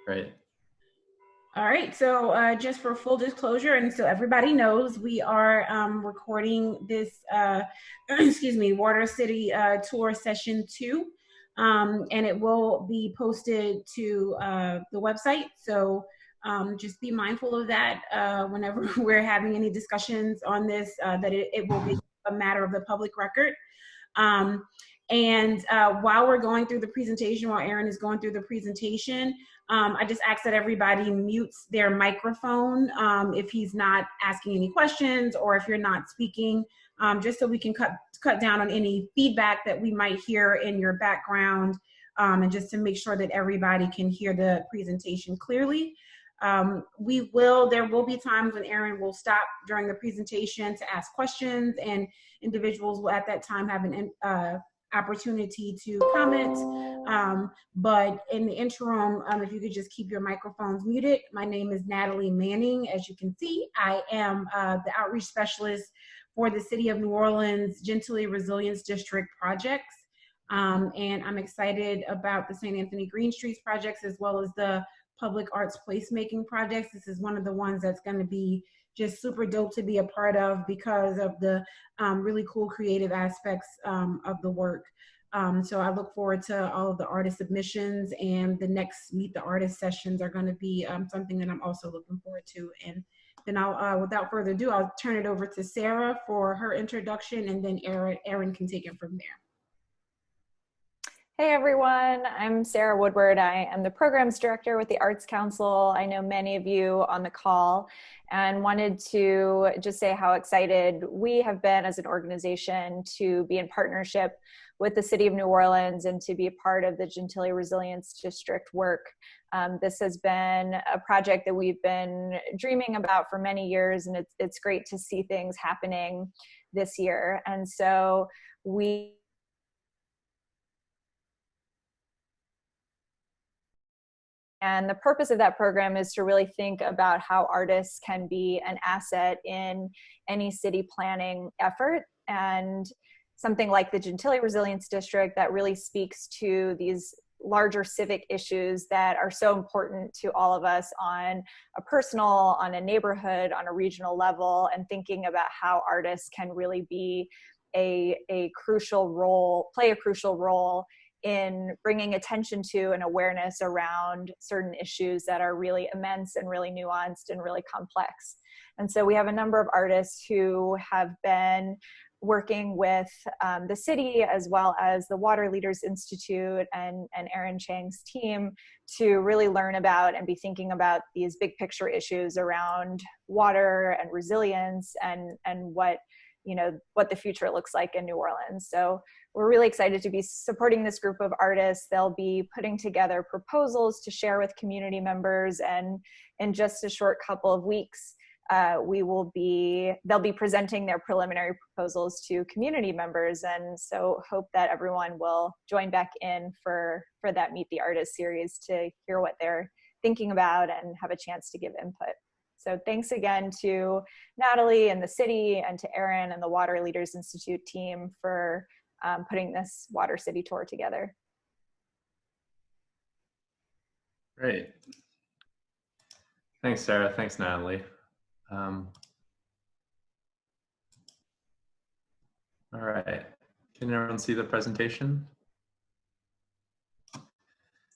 Great. All right, so just for full disclosure, and so everybody knows, we are recording this, excuse me, Water City Tour Session 2, and it will be posted to the website. So just be mindful of that whenever we're having any discussions on this, that it will be a matter of the public record. Um, and while we're going through the presentation, while Aaron is going through the presentation, I just ask that everybody mutes their microphone if he's not asking any questions or if you're not speaking, just so we can cut down on any feedback that we might hear in your background, and just to make sure that everybody can hear the presentation clearly. There will be times when Aaron will stop during the presentation to ask questions, and individuals will at that time have an opportunity to comment. But in the interim, if you could just keep your microphones muted. My name is Natalie Manning. As you can see, I am the outreach specialist for the City of New Orleans Gentilly Resilience District projects. And I'm excited about the St. Anthony Green Streets projects as well as the public arts placemaking projects. This is one of the ones that's going to be just super dope to be a part of because of the really cool creative aspects of the work. So I look forward to all of the artist submissions, and the next Meet the Artist sessions are going to be something that I'm also looking forward to. And then I'll, without further ado, I'll turn it over to Sarah for her introduction, and then Aaron can take it from there. Hey everyone, I'm Sarah Woodward. I am the Programs Director with the Arts Council. I know many of you on the call, and wanted to just say how excited we have been as an organization to be in partnership with the City of New Orleans and to be a part of the Gentilly Resilience District work. This has been a project that we've been dreaming about for many years, and it's great to see things happening this year. And so And the purpose of that program is to really think about how artists can be an asset in any city planning effort. And something like the Gentilly Resilience District that really speaks to these larger civic issues that are so important to all of us on a personal, on a neighborhood, on a regional level, and thinking about how artists can really be play a crucial role in bringing attention to and awareness around certain issues that are really immense and really nuanced and really complex. And so we have a number of artists who have been working with the city as well as the Water Leaders Institute and Aaron Chang's team to really learn about and be thinking about these big picture issues around water and resilience and what the future looks like in New Orleans. So we're really excited to be supporting this group of artists. They'll be putting together proposals to share with community members, and in just a short couple of weeks, they'll be presenting their preliminary proposals to community members. And so hope that everyone will join back in for that Meet the Artist series to hear what they're thinking about and have a chance to give input. So thanks again to Natalie and the city and to Aaron and the Water Leaders Institute team for putting this Water City tour together. Great. Thanks, Sarah. Thanks, Natalie. All right. Can everyone see the presentation?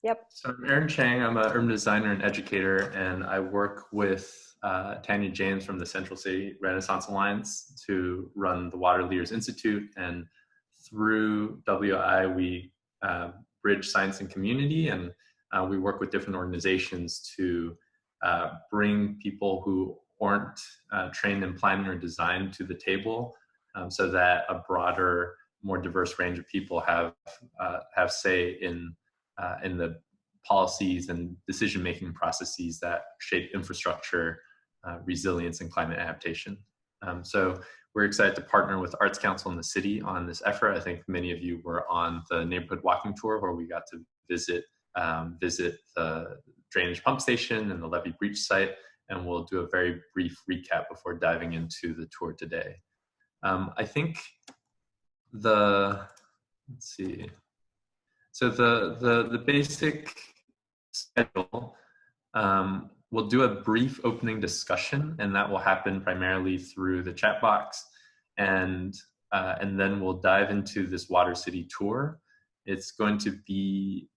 Yep. So I'm Aaron Chang. I'm an urban designer and educator, and I work with Tanya James from the Central City Renaissance Alliance to run the Water Leaders Institute. And through WI, we bridge science and community, and we work with different organizations to bring people who aren't trained in planning or design to the table, so that a broader, more diverse range of people have say in the policies and decision-making processes that shape infrastructure, resilience, and climate adaptation. So we're excited to partner with Arts Council and the city on this effort. I think many of you were on the neighborhood walking tour where we got to visit the drainage pump station and the levee breach site, and we'll do a very brief recap before diving into the tour today. I think let's see. So the basic schedule We'll do a brief opening discussion, and that will happen primarily through the chat box. And then we'll dive into this Water City tour. It's going to be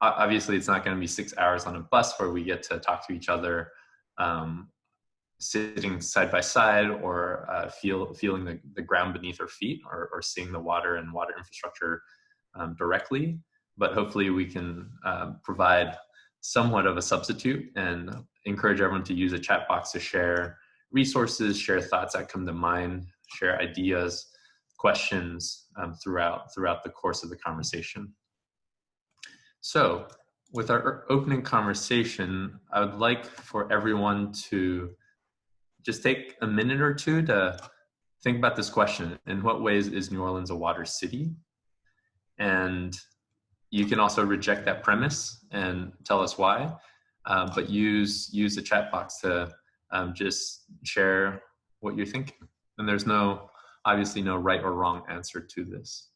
obviously it's not going to be 6 hours on a bus where we get to talk to each other sitting side by side, or feeling the ground beneath our feet, or seeing the water and water infrastructure directly. But hopefully we can provide somewhat of a substitute and encourage everyone to use a chat box to share resources, share thoughts that come to mind, share ideas, questions throughout the course of the conversation. So with our opening conversation, I would like for everyone to just take a minute or two to think about this question: in what ways is New Orleans a water city? And you can also reject that premise and tell us why, but use the chat box to just share what you're thinking. And there's obviously no right or wrong answer to this.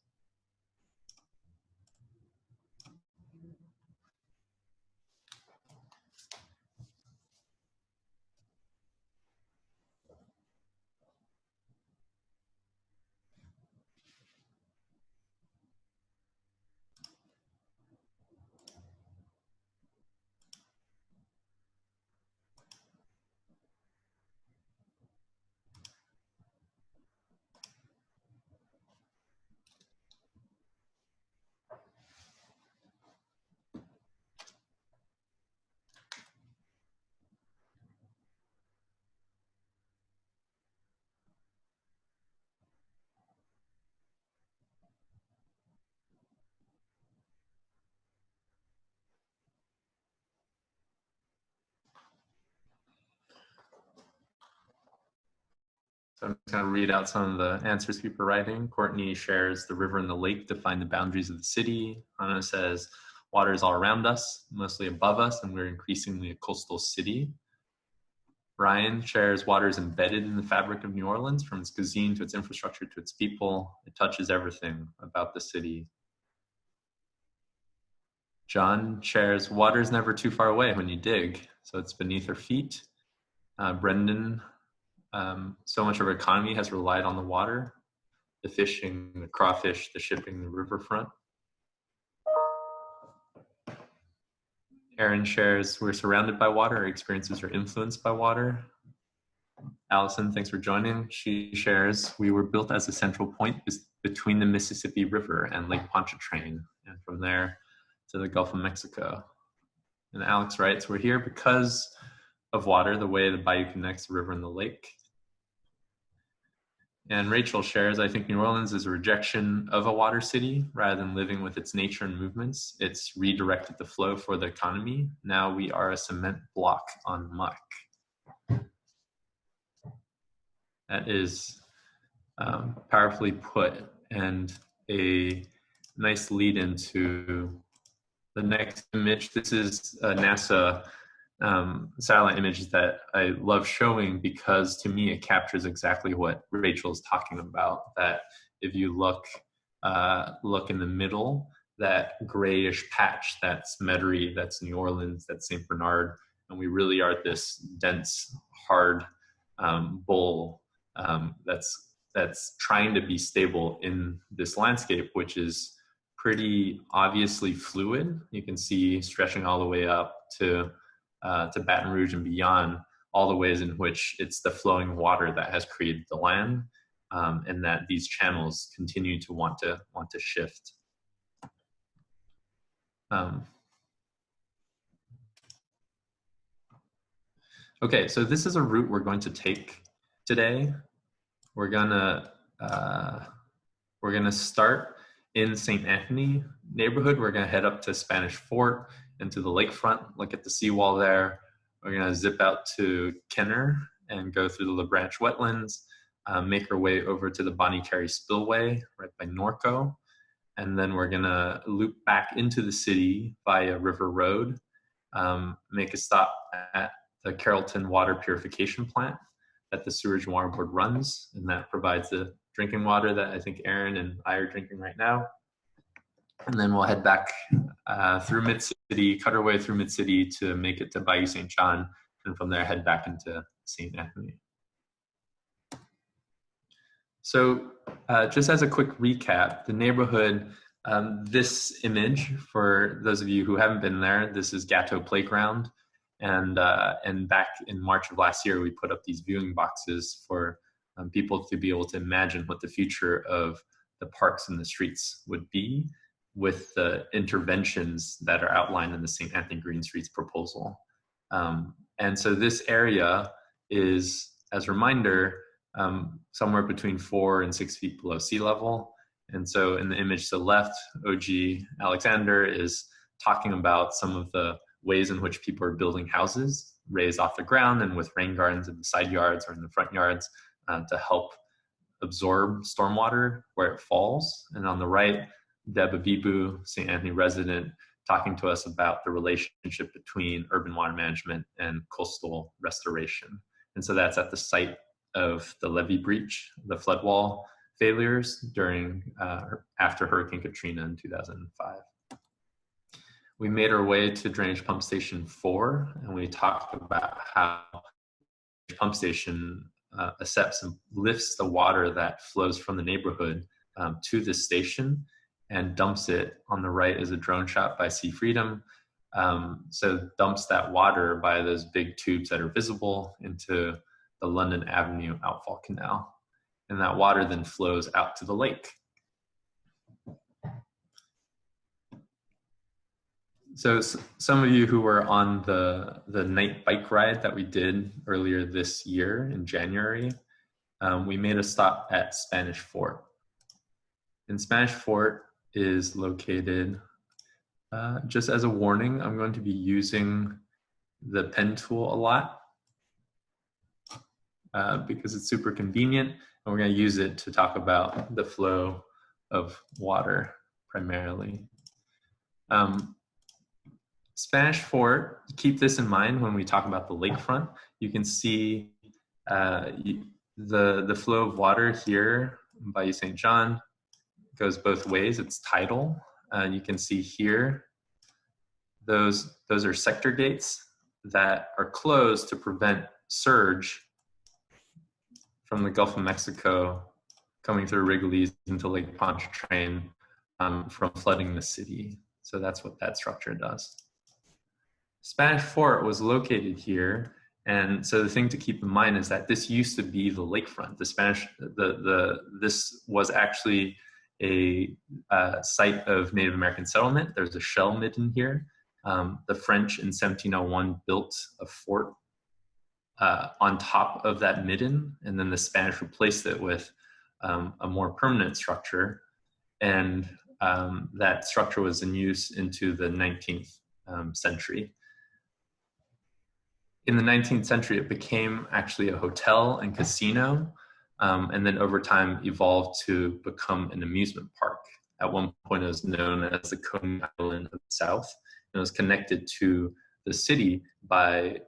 So I'm just going to read out some of the answers people are writing. Courtney shares the river and the lake define the boundaries of the city. Anna says water is all around us, mostly above us, and we're increasingly a coastal city. Ryan shares water is embedded in the fabric of New Orleans, from its cuisine to its infrastructure to its people. It touches everything about the city. John shares water is never too far away when you dig, so it's beneath our feet. Brendan, so much of our economy has relied on the water, the fishing, the crawfish, the shipping, the riverfront. Erin shares we're surrounded by water, our experiences are influenced by water. Allison, thanks for joining. She shares we were built as a central point between the Mississippi River and Lake Pontchartrain, and from there to the Gulf of Mexico. And Alex writes, we're here because of water, the way the bayou connects the river and the lake. And Rachel shares, I think New Orleans is a rejection of a water city rather than living with its nature and movements. It's redirected the flow for the economy. Now we are a cement block on muck. That is powerfully put, and a nice lead into the next image. This is a NASA satellite image that I love showing because to me it captures exactly what Rachel is talking about. That if you look in the middle, that grayish patch, that's Metairie, that's New Orleans, that's St. Bernard, and we really are this dense, hard bowl that's trying to be stable in this landscape, which is pretty obviously fluid. You can see stretching all the way up to Baton Rouge and beyond, all the ways in which it's the flowing water that has created the land, and that these channels continue to want to shift. Okay, so this is a route we're going to take today. We're gonna start in St. Anthony neighborhood. We're gonna head up to Spanish Fort and to the lakefront, look at the seawall there. We're gonna zip out to Kenner and go through the La Branch wetlands, make our way over to the Bonnie Terry Spillway right by Norco. And then we're gonna loop back into the city via River Road, make a stop at the Carrollton Water Purification Plant that the Sewage and Water Board runs, and that provides the drinking water that I think Aaron and I are drinking right now. And then we'll head back through Mid-City, cut our way through Mid-City to make it to Bayou St. John, and from there head back into St. Anthony. So just as a quick recap, the neighborhood, this image, for those of you who haven't been there, this is Gatto Playground. And back in March of last year, we put up these viewing boxes for people to be able to imagine what the future of the parks and the streets would be with the interventions that are outlined in the St. Anthony Green Streets proposal. And so this area is, as a reminder, somewhere between 4 and 6 feet below sea level. And so in the image to the left, OG Alexander is talking about some of the ways in which people are building houses raised off the ground and with rain gardens in the side yards or in the front yards to help absorb stormwater where it falls. And on the right, Deb Abibu, St. Anthony resident, talking to us about the relationship between urban water management and coastal restoration. And so that's at the site of the levee breach, the flood wall failures during after Hurricane Katrina in 2005. We made our way to Drainage Pump Station 4, and we talked about how the pump station accepts and lifts the water that flows from the neighborhood to the station and dumps it. On the right is a drone shot by Sea Freedom. So dumps that water by those big tubes that are visible into the London Avenue outfall canal. And that water then flows out to the lake. So some of you who were on the night bike ride that we did earlier this year in January, we made a stop at Spanish Fort. And Spanish Fort is located, just as a warning, I'm going to be using the pen tool a lot because it's super convenient, and we're going to use it to talk about the flow of water primarily. Spanish Fort, keep this in mind when we talk about the lakefront. You can see the flow of water here by St. John goes both ways. It's tidal. You can see here, those are sector gates that are closed to prevent surge from the Gulf of Mexico coming through Wrigley's into Lake Pontchartrain from flooding the city. So that's what that structure does. Spanish Fort was located here, and so the thing to keep in mind is that this used to be the lakefront. This was actually a site of Native American settlement. There's a shell midden here. The French in 1701 built a fort on top of that midden, and then the Spanish replaced it with a more permanent structure, and that structure was in use into the 19th century. In the 19th century, it became actually a hotel and casino, and then over time evolved to become an amusement park. At one point, it was known as the Coney Island of the South, and it was connected to the city by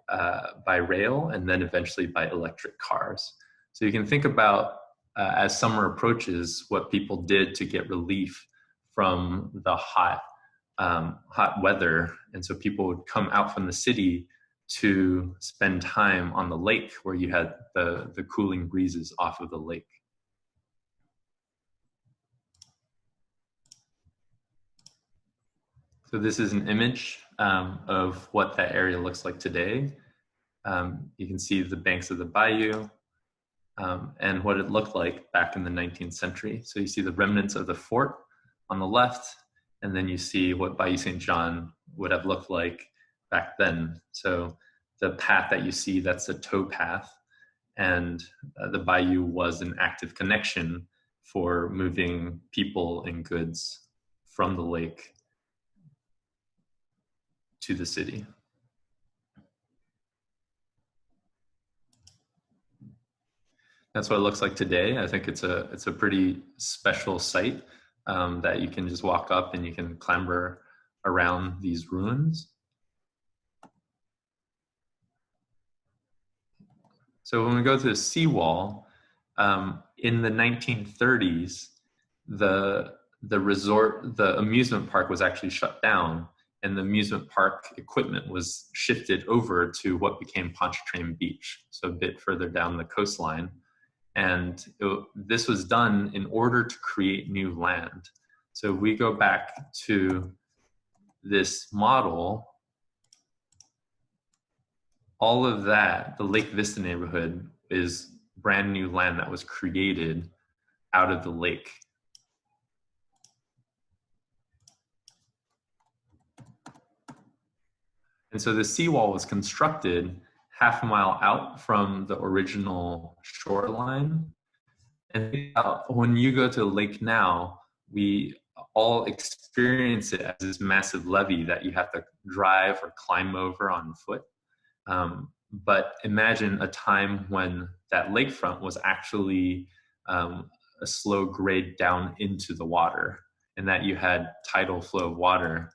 rail and then eventually by electric cars. So you can think about, as summer approaches, what people did to get relief from the hot weather. And so people would come out from the city to spend time on the lake where you had the cooling breezes off of the lake. So this is an image of what that area looks like today. You can see the banks of the bayou and what it looked like back in the 19th century. So you see the remnants of the fort on the left, and then you see what Bayou St. John would have looked like back then. So the path that you see, that's the tow path, and the bayou was an active connection for moving people and goods from the lake to the city. That's what it looks like today. I think it's a pretty special site that you can just walk up and you can clamber around these ruins. So when we go to the seawall, in the 1930s, the the amusement park was actually shut down, and the amusement park equipment was shifted over to what became Pontchartrain Beach, so a bit further down the coastline. And this was done in order to create new land. So if we go back to this model, all of that, the Lake Vista neighborhood, is brand new land that was created out of the lake. And so the seawall was constructed half a mile out from the original shoreline. And when you go to Lake now, we all experience it as this massive levee that you have to drive or climb over on foot. But imagine a time when that lakefront was actually a slow grade down into the water, and that you had tidal flow of water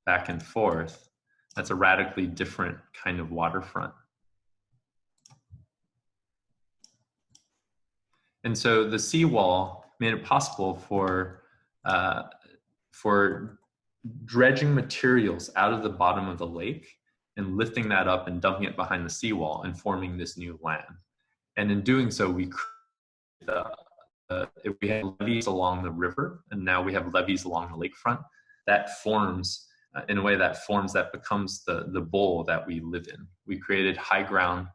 back and forth. That's a radically different kind of waterfront. And so the seawall made it possible for dredging materials out of the bottom of the lake and lifting that up and dumping it behind the seawall and forming this new land. And in doing so, we had levees along the river, and now we have levees along the lakefront. That forms, in a way, that becomes the bowl that we live in. We created high ground.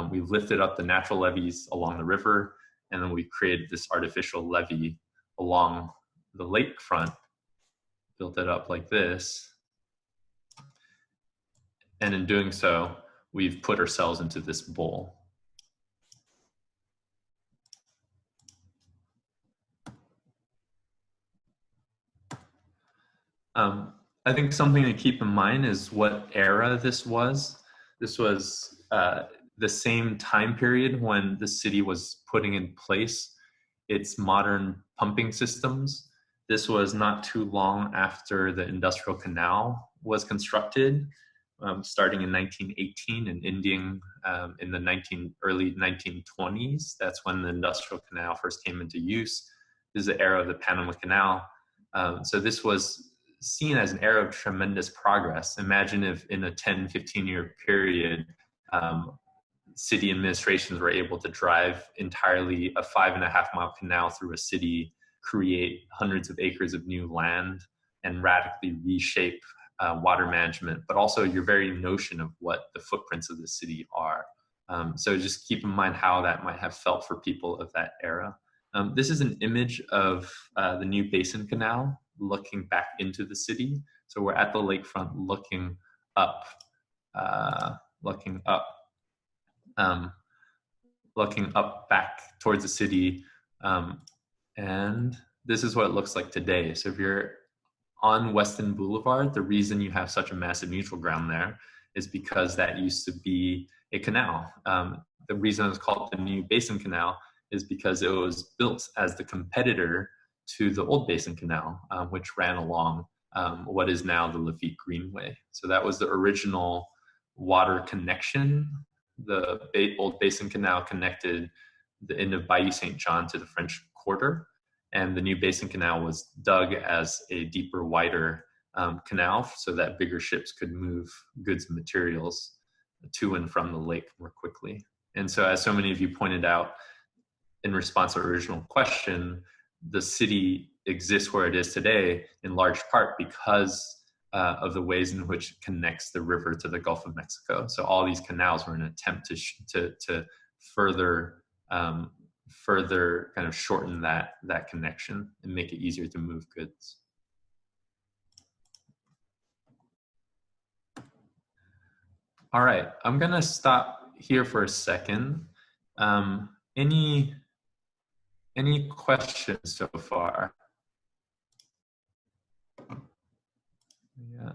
We lifted up the natural levees along the river, and then we created this artificial levee along the lakefront, built it up like this. And in doing so, we've put ourselves into this bowl. I think something to keep in mind is what era this was. This was the same time period when the city was putting in place its modern pumping systems. This was not too long after the Industrial Canal was constructed, starting in 1918 and ending in the early 1920s. That's when the Industrial Canal first came into use. This is the era of the Panama Canal. So this was seen as an era of tremendous progress. Imagine if in a 10, 15-year period, city administrations were able to drive entirely a 5.5-mile canal through a city, create hundreds of acres of new land, and radically reshape water management, but also your very notion of what the footprints of the city are. So just keep in mind how that might have felt for people of that era. This is an image of the new Basin Canal looking back into the city. So we're at the lakefront looking up, looking up back towards the city. And this is what it looks like today. So if you're on Weston Boulevard, the reason you have such a massive neutral ground there is because that used to be a canal. The reason it's called the New Basin Canal is because it was built as the competitor to the Old Basin Canal, which ran along what is now the Lafitte Greenway. So that was the original water connection. The Old Basin Canal connected the end of Bayou St. John to the French Quarter, and the New Basin Canal was dug as a deeper, wider canal so that bigger ships could move goods and materials to and from the lake more quickly. And so, as so many of you pointed out in response to the original question, the city exists where it is today in large part because of the ways in which it connects the river to the Gulf of Mexico. So all these canals were an attempt to further kind of shorten that connection and make it easier to move goods. All right, I'm gonna stop here for a second. Any questions so far? Yeah.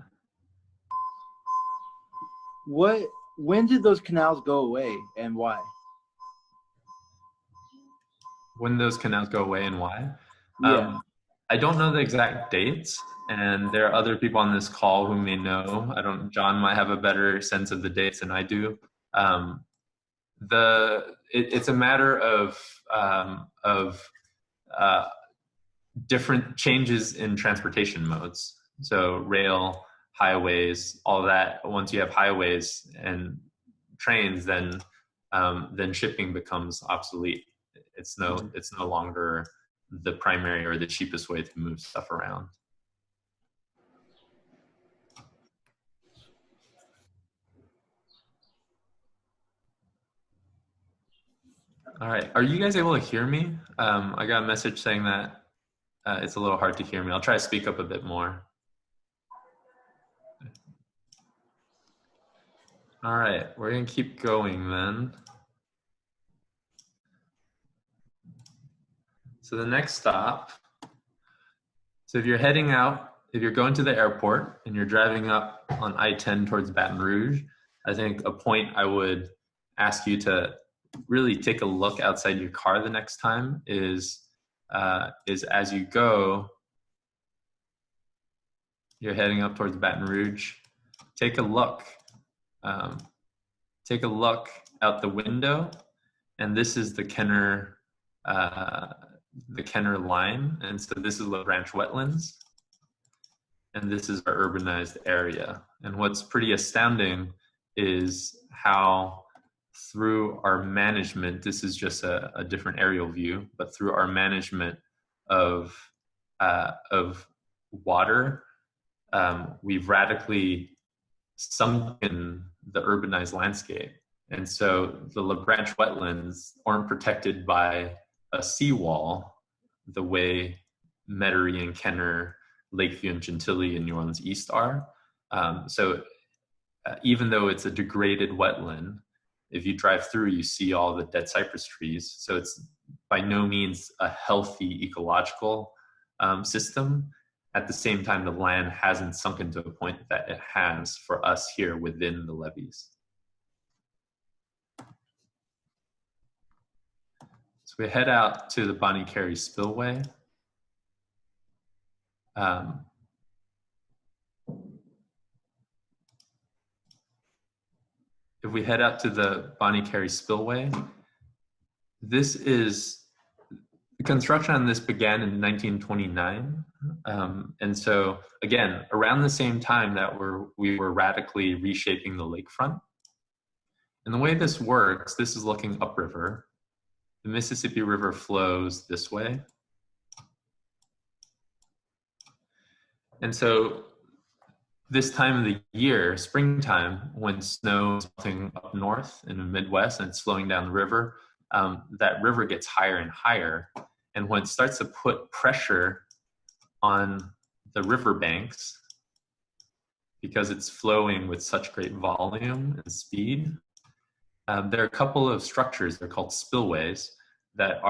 When did those canals go away and why? When those canals go away and why? Yeah. I don't know the exact dates, and there are other people on this call who may know. John might have a better sense of the dates than I do. It's a matter of different changes in transportation modes. So rail, highways, all that. Once you have highways and trains, then shipping becomes obsolete. It's no longer the primary or the cheapest way to move stuff around. All right, are you guys able to hear me? I got a message saying that it's a little hard to hear me. I'll try to speak up a bit more. All right, we're gonna keep going then. So the next stop, so if you're heading out, if you're going to the airport and you're driving up on I-10 towards Baton Rouge, I think a point I would ask you to really take a look outside your car the next time is as you go, you're heading up towards Baton Rouge, take a look out the window, and this is the Kenner line, and so this is La Branch Wetlands, and this is our urbanized area. And what's pretty astounding is how through our management, this is just a different aerial view, but through our management of water, we've radically sunken the urbanized landscape. And so the La Branch wetlands aren't protected by a seawall the way Metairie and Kenner, Lakeview and Chantilly and New Orleans East are. Even though it's a degraded wetland, if you drive through, you see all the dead cypress trees. So it's by no means a healthy ecological system. At the same time, the land hasn't sunken to a point that it has for us here within the levees. So we head out to the Bonnie Carey Spillway. If we head out to the Bonnie Carey Spillway, this is, the construction on this began in 1929. And so again, around the same time that we were radically reshaping the lakefront. And the way this works, this is looking upriver. The Mississippi River flows this way. And so this time of the year, springtime, when snow is melting up north in the Midwest and it's flowing down the river, that river gets higher and higher. And when it starts to put pressure on the riverbanks, because it's flowing with such great volume and speed, there are a couple of structures, they're called spillways, that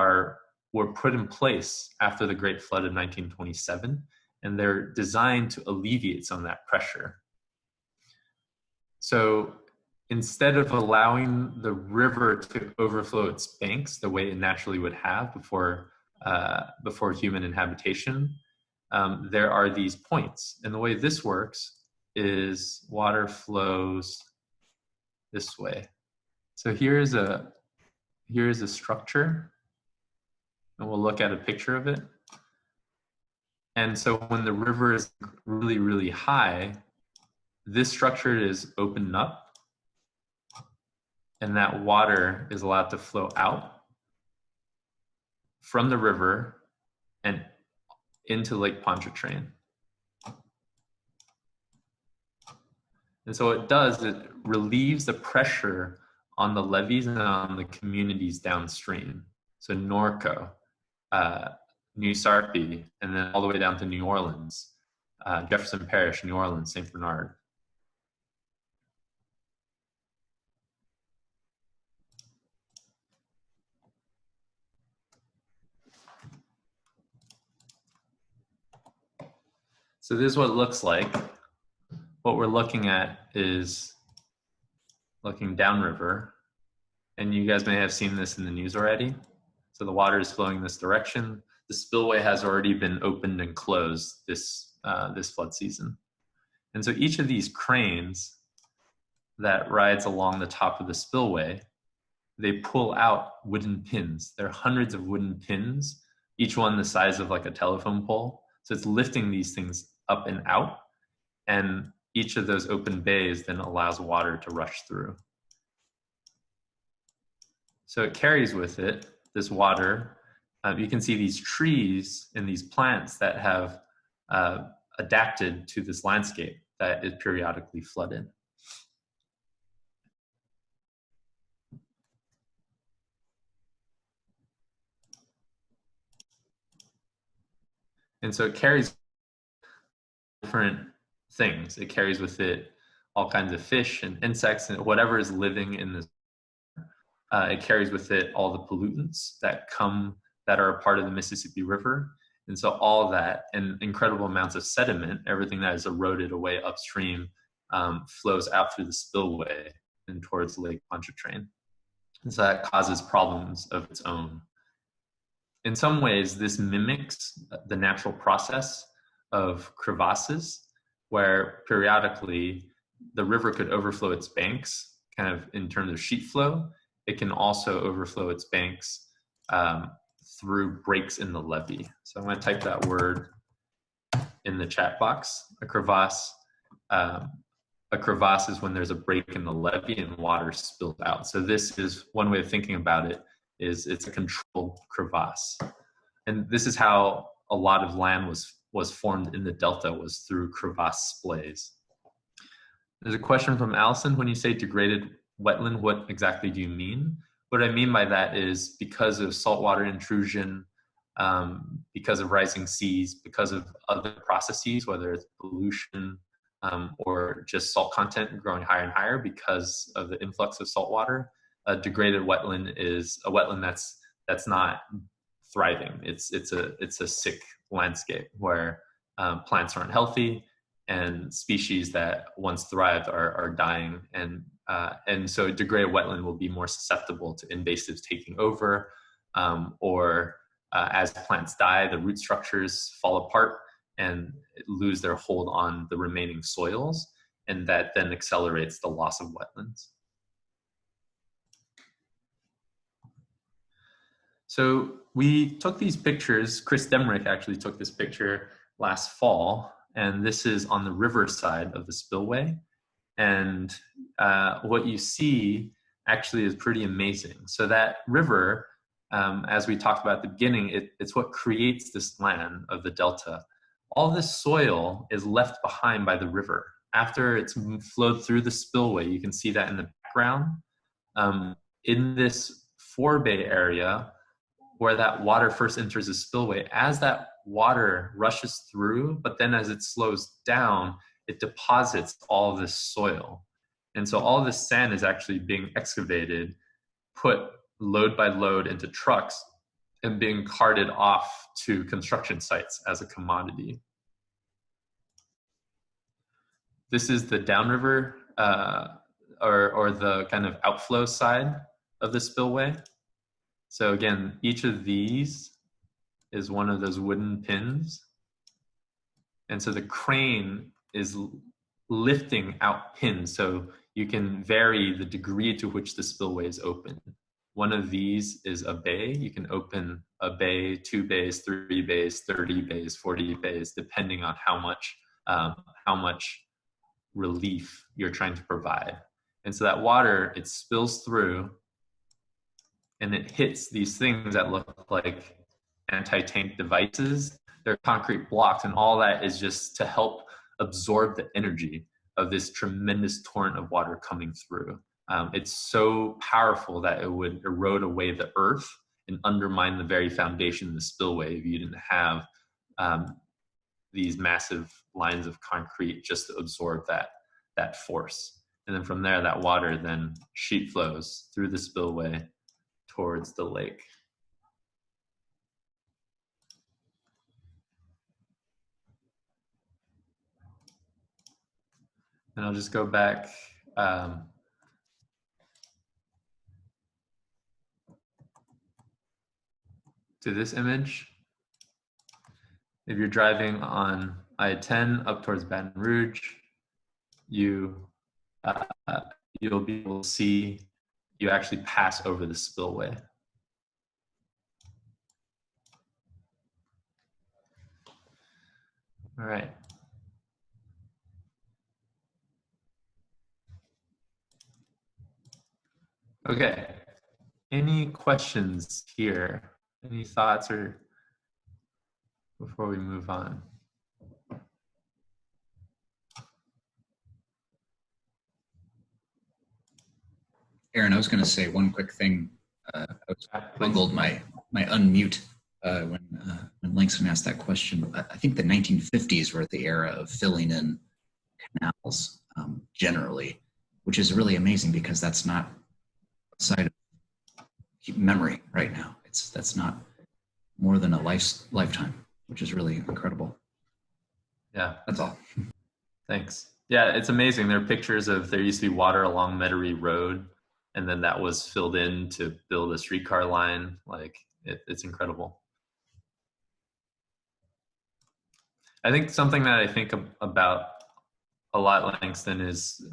were put in place after the Great Flood of 1927, and they're designed to alleviate some of that pressure. So instead of allowing the river to overflow its banks the way it naturally would have before human inhabitation, there are these points. And the way this works is water flows this way. So here is a structure, and we'll look at a picture of it. And so when the river is really, really high, this structure is opened up, and that water is allowed to flow out from the river and into Lake Pontchartrain. And so what it does, it relieves the pressure on the levees and on the communities downstream. So Norco, New Sarpy, and then all the way down to New Orleans, Jefferson Parish, New Orleans, St. Bernard. So this is what it looks like. What we're looking at is looking downriver, and you guys may have seen this in the news already. So the water is flowing this direction. The spillway has already been opened and closed this flood season. And so each of these cranes that rides along the top of the spillway, they pull out wooden pins. There are hundreds of wooden pins each one the size of like a telephone pole. So it's lifting these things up and out, and each of those open bays then allows water to rush through. So it carries with it this water. You can see these trees and these plants that have adapted to this landscape that is periodically flooded. And so it carries different things. It carries with it all kinds of fish and insects and whatever is living in this. It carries with it all the pollutants that are a part of the Mississippi River. And so all that and incredible amounts of sediment, everything that is eroded away upstream, flows out through the spillway and towards Lake Pontchartrain. And so that causes problems of its own. In some ways, this mimics the natural process of crevasses, where periodically the river could overflow its banks, kind of in terms of sheet flow. It can also overflow its banks through breaks in the levee. So I'm going to type that word in the chat box. A crevasse is when there's a break in the levee and water spills out. So this is one way of thinking about it, is it's a controlled crevasse. And this is how a lot of land was formed in the Delta, was through crevasse splays. There's a question from Allison. When you say degraded wetland, what exactly do you mean? What I mean by that is because of saltwater intrusion, because of rising seas, because of other processes, whether it's pollution or just salt content growing higher and higher because of the influx of salt water, a degraded wetland is a wetland that's not thriving. It's a sick landscape where plants aren't healthy and species that once thrived are dying, and so a degraded wetland will be more susceptible to invasives taking over, or as plants die, the root structures fall apart and lose their hold on the remaining soils, and that then accelerates the loss of wetlands. So we took these pictures. Chris Demrick actually took this picture last fall, and this is on the river side of the spillway. And what you see actually is pretty amazing. So that river, as we talked about at the beginning, it's what creates this land of the Delta. All this soil is left behind by the river. After it's flowed through the spillway, you can see that in the background. In this forebay area, where that water first enters the spillway, as that water rushes through, but then as it slows down, it deposits all this soil. And so all this sand is actually being excavated, put load by load into trucks, and being carted off to construction sites as a commodity. This is the downriver or the kind of outflow side of the spillway. So again, each of these is one of those wooden pins. And so the crane is lifting out pins, so you can vary the degree to which the spillway is open. One of these is a bay. You can open a bay, 2 bays, 3 bays, 30 bays, 40 bays, depending on how much relief you're trying to provide. And so that water, it spills through and it hits these things that look like anti-tank devices. They're concrete blocks, and all that is just to help absorb the energy of this tremendous torrent of water coming through. It's so powerful that it would erode away the earth and undermine the very foundation of the spillway if you didn't have these massive lines of concrete just to absorb that force. And then from there, that water then sheet flows through the spillway towards the lake. And I'll just go back to this image. If you're driving on I-10 up towards Baton Rouge, you'll be able to see you actually pass over the spillway. All right. Okay. Any questions here? Any thoughts or before we move on? Aaron, I was going to say one quick thing. I was bungled my unmute when Langston asked that question. I think the 1950s were the era of filling in canals generally, which is really amazing because that's not outside of memory right now. That's not more than a lifetime, which is really incredible. Yeah, That's all. Thanks. Yeah, it's amazing. There are pictures of there used to be water along Metairie Road, and then that was filled in to build a streetcar line. Like it's incredible. I think something that I think about a lot, Langston, is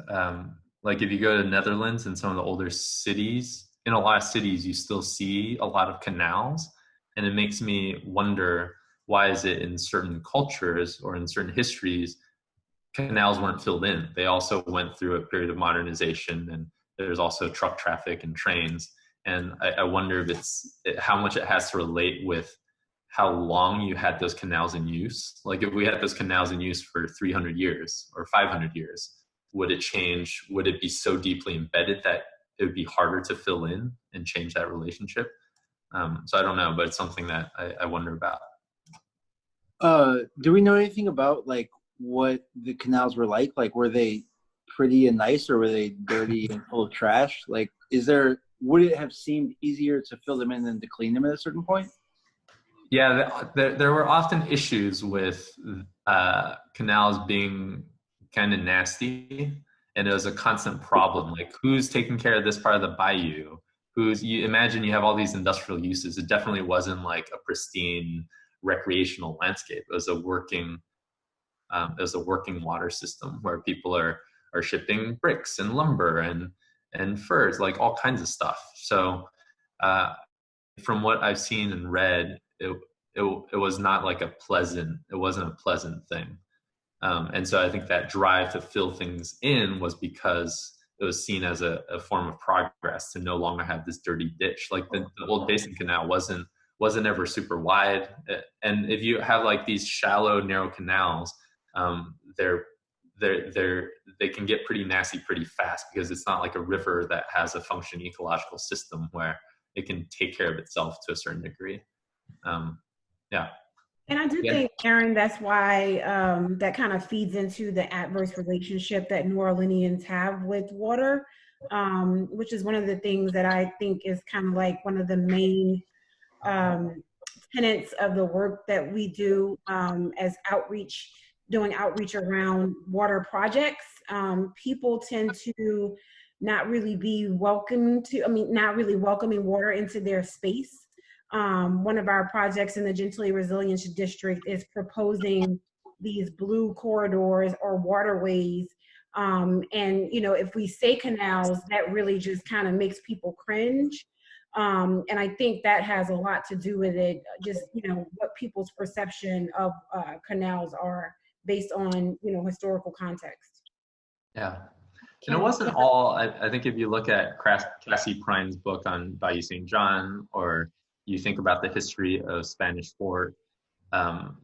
like if you go to Netherlands and some of the older cities, in a lot of cities you still see a lot of canals, and it makes me wonder, why is it in certain cultures or in certain histories canals weren't filled in? They also went through a period of modernization, and there's also truck traffic and trains, and I wonder if how much it has to relate with how long you had those canals in use. Like if we had those canals in use for 300 years or 500 years, would it change? Would it be so deeply embedded that it would be harder to fill in and change that relationship? So I don't know, but it's something that I wonder about. Do we know anything about like what the canals were like? Like, were they pretty and nice, or were they dirty and full of trash? Like, would it have seemed easier to fill them in than to clean them at a certain point? Yeah, there were often issues with canals being kind of nasty, and it was a constant problem. Like, who's taking care of this part of the bayou? You imagine you have all these industrial uses. It definitely wasn't like a pristine recreational landscape. It was a working water system where people are shipping bricks and lumber and furs, like all kinds of stuff. So from what I've seen and read, it was not like it wasn't a pleasant thing. And so I think that drive to fill things in was because it was seen as a form of progress to no longer have this dirty ditch. Like the old Basin Canal wasn't ever super wide. And if you have like these shallow, narrow canals, they can get pretty nasty pretty fast because it's not like a river that has a functioning ecological system where it can take care of itself to a certain degree. Yeah. And I do think, Aaron, that's why that kind of feeds into the adverse relationship that New Orleanians have with water, which is one of the things that I think is kind of like one of the main tenets of the work that we do as doing outreach around water projects. People tend to not really welcoming water into their space. One of our projects in the Gentilly Resilience District is proposing these blue corridors or waterways. And, if we say canals, that really just kind of makes people cringe. And I think that has a lot to do with it, just, what people's perception of canals are based on, historical context. Yeah. And it wasn't all, I think if you look at Cassie Prine's book on Bayou St. John, or you think about the history of Spanish Fort,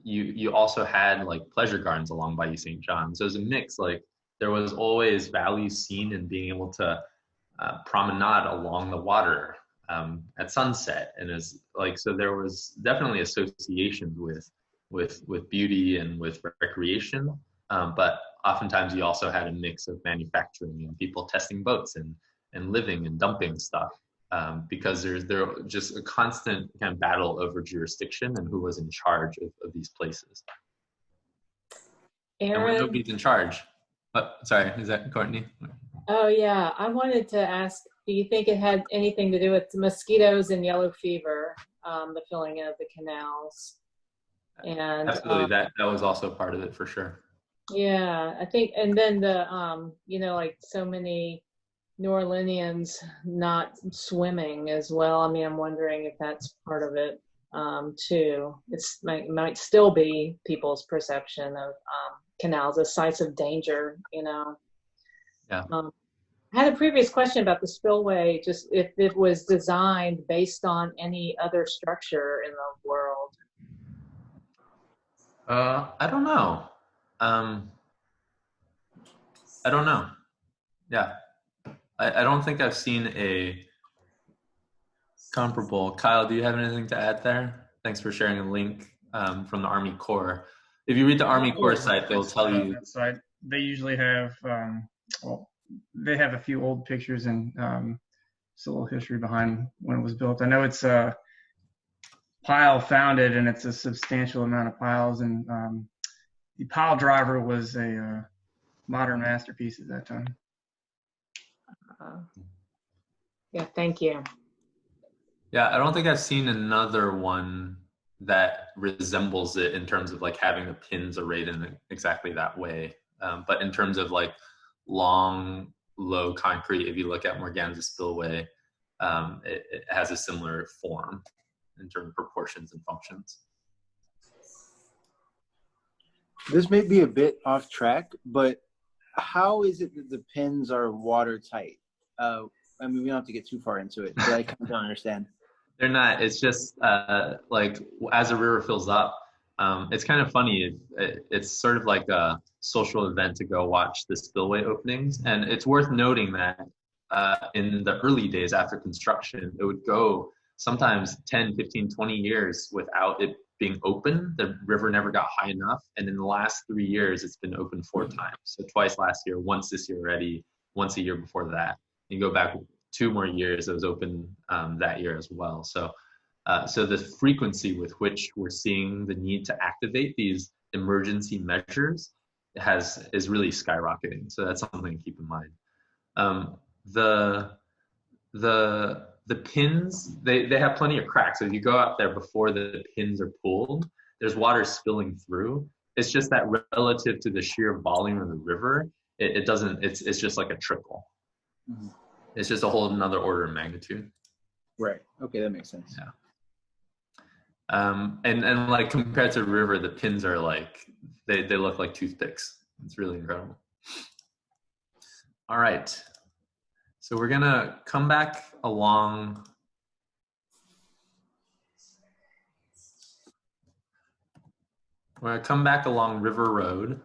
you also had like pleasure gardens along Bayou St. John. So it was a mix. Like there was always value seen in being able to promenade along the water at sunset, and so there was definitely associations with beauty and with recreation, but oftentimes you also had a mix of manufacturing and people testing boats and living and dumping stuff. Because there's just a constant kind of battle over jurisdiction and who was in charge of these places. Aaron, and when nobody's in charge. Sorry, is that Courtney? Oh yeah, I wanted to ask, do you think it had anything to do with mosquitoes and yellow fever, the filling of the canals? And absolutely, that was also part of it for sure. Yeah, I think, and then the like so many New Orleanians not swimming as well. I mean, I'm wondering if that's part of it. too. Might still be people's perception of canals as sites of danger, you know. Yeah. I had a previous question about the spillway, just if it was designed based on any other structure in the world. I don't know. I don't know. Yeah. I don't think I've seen a comparable. Kyle, do you have anything to add there? Thanks for sharing a link from the Army Corps. If you read the Army Corps site, they'll tell you. That site, they usually have, well, they have a few old pictures and just a little history behind when it was built. I know it's pile founded, and it's a substantial amount of piles, and the pile driver was a modern masterpiece at that time. Yeah, thank you. Yeah, I don't think I've seen another one that resembles it in terms of like having the pins arrayed in exactly that way. But in terms of like long, low concrete, if you look at Morganza Spillway, it has a similar form in terms of proportions and functions. This may be a bit off track, but how is it that the pins are watertight? I mean, we don't have to get too far into it, but I kind of don't understand. They're not. It's just like as a river fills up, it's kind of funny. It's sort of like a social event to go watch the spillway openings. And it's worth noting that in the early days after construction, it would go sometimes 10, 15, 20 years without it being open. The river never got high enough. And in the last 3 years, it's been open 4 times. So twice last year, once this year already, once a year before that. You go back 2 more years, it was open that year as well. So the frequency with which we're seeing the need to activate these emergency measures is really skyrocketing. So that's something to keep in mind. The pins, they have plenty of cracks. So if you go out there before the pins are pulled, there's water spilling through. It's just that relative to the sheer volume of the river, it's just like a trickle. Mm-hmm. It's just a whole another order of magnitude. Right. Okay, that makes sense. Yeah. And like compared to the river, the pins are like they look like toothpicks. It's really incredible. All right. So we're gonna come back along. We're gonna come back along River Road.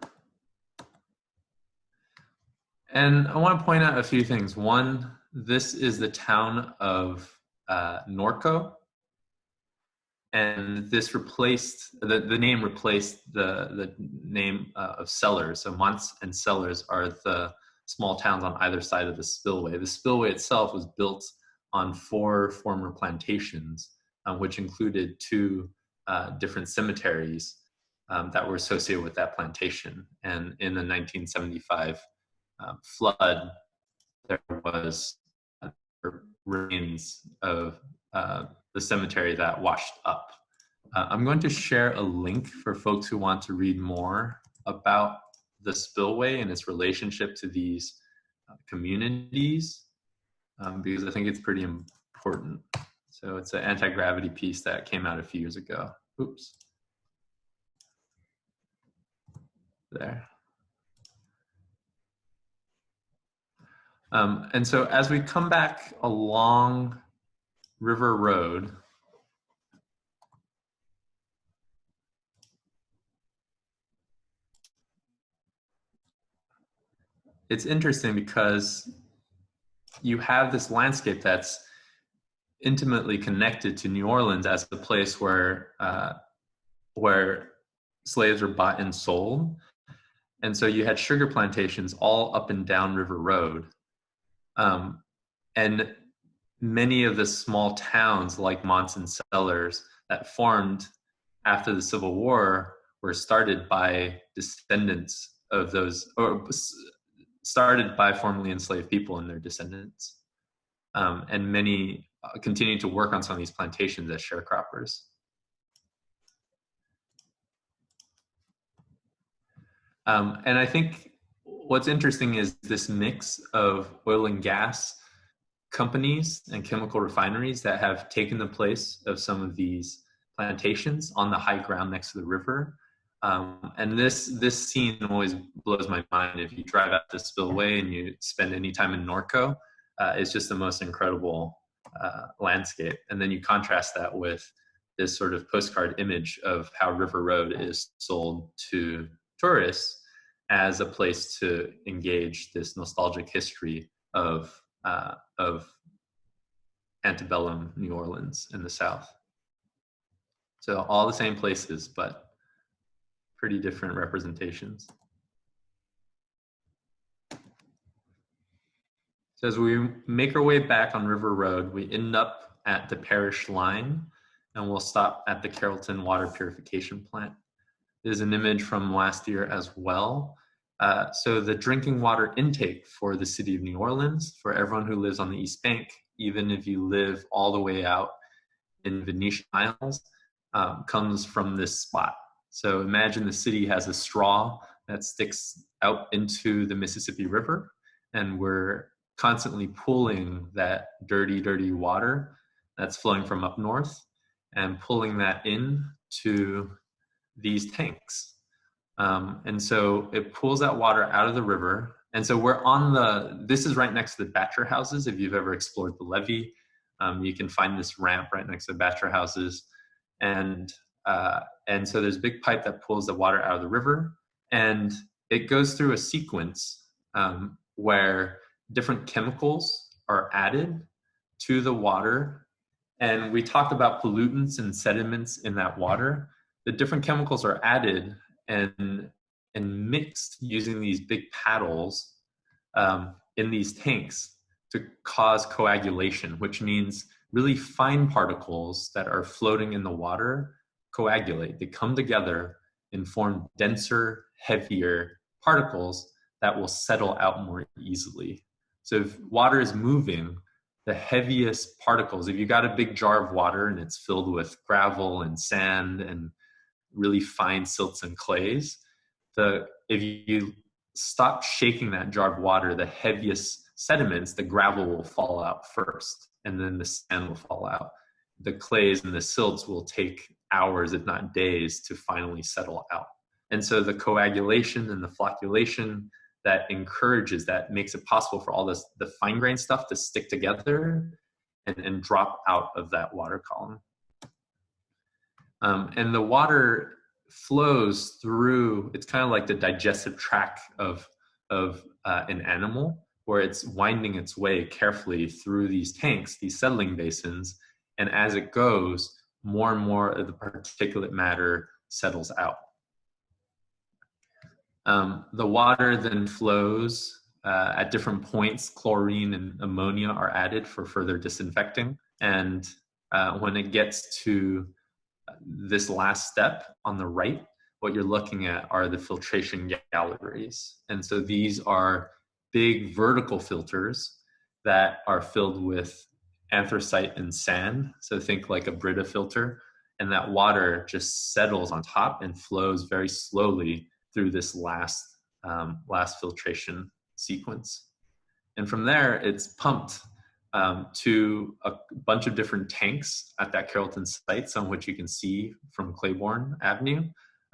And I want to point out a few things. One, this is the town of Norco. And this replaced, the name replaced the name of Sellers. So Monts and Sellers are the small towns on either side of the spillway. The spillway itself was built on 4 former plantations, which included 2 different cemeteries that were associated with that plantation. And in the 1975 flood, there was remains of the cemetery that washed up. I'm going to share a link for folks who want to read more about the spillway and its relationship to these communities, because I think it's pretty important. So it's an anti-gravity piece that came out a few years ago. Oops. There. And so as we come back along River Road, it's interesting because you have this landscape that's intimately connected to New Orleans as the place where slaves were bought and sold. And so you had sugar plantations all up and down River Road. And many of the small towns like Monts and Sellers that formed after the Civil War were started by descendants of those, or started by formerly enslaved people and their descendants. And many continue to work on some of these plantations as sharecroppers. And I think what's interesting is this mix of oil and gas companies and chemical refineries that have taken the place of some of these plantations on the high ground next to the river. And this scene always blows my mind. If you drive out to Spillway and you spend any time in Norco, it's just the most incredible landscape. And then you contrast that with this sort of postcard image of how River Road is sold to tourists as a place to engage this nostalgic history of antebellum New Orleans in the South. So all the same places, but pretty different representations. So as we make our way back on River Road, we end up at the parish line, and we'll stop at the Carrollton Water Purification Plant. There's an image from last year as well. So the drinking water intake for the city of New Orleans, for everyone who lives on the East Bank, even if you live all the way out in Venetian Isles, comes from this spot. So imagine the city has a straw that sticks out into the Mississippi River, and we're constantly pulling that dirty, dirty water that's flowing from up north and pulling that in to these tanks. And so it pulls that water out of the river. And so we're on this is right next to the Batcher houses. If you've ever explored the levee, you can find this ramp right next to the Batcher houses. And so there's a big pipe that pulls the water out of the river, and it goes through a sequence where different chemicals are added to the water. And we talked about pollutants and sediments in that water. The different chemicals are added and mixed using these big paddles in these tanks to cause coagulation, which means really fine particles that are floating in the water coagulate. They come together and form denser, heavier particles that will settle out more easily. So if water is moving, the heaviest particles, if you got a big jar of water and it's filled with gravel and sand and really fine silts and clays, if you stop shaking that jar of water, the heaviest sediments, the gravel will fall out first, and then the sand will fall out. The clays and the silts will take hours, if not days, to finally settle out. And so the coagulation and the flocculation that encourages, that makes it possible for all this, the fine grained stuff to stick together and drop out of that water column. And the water flows through, it's kind of like the digestive tract of an animal, where it's winding its way carefully through these tanks, these settling basins, and as it goes, more and more of the particulate matter settles out. The water then flows at different points. Chlorine and ammonia are added for further disinfecting. And when it gets to this last step on the right, what you're looking at are the filtration galleries. And so these are big vertical filters that are filled with anthracite and sand. So think like a Brita filter, and that water just settles on top and flows very slowly through this last filtration sequence. And from there, it's pumped to a bunch of different tanks at that Carrollton site, some of which you can see from Claiborne Avenue,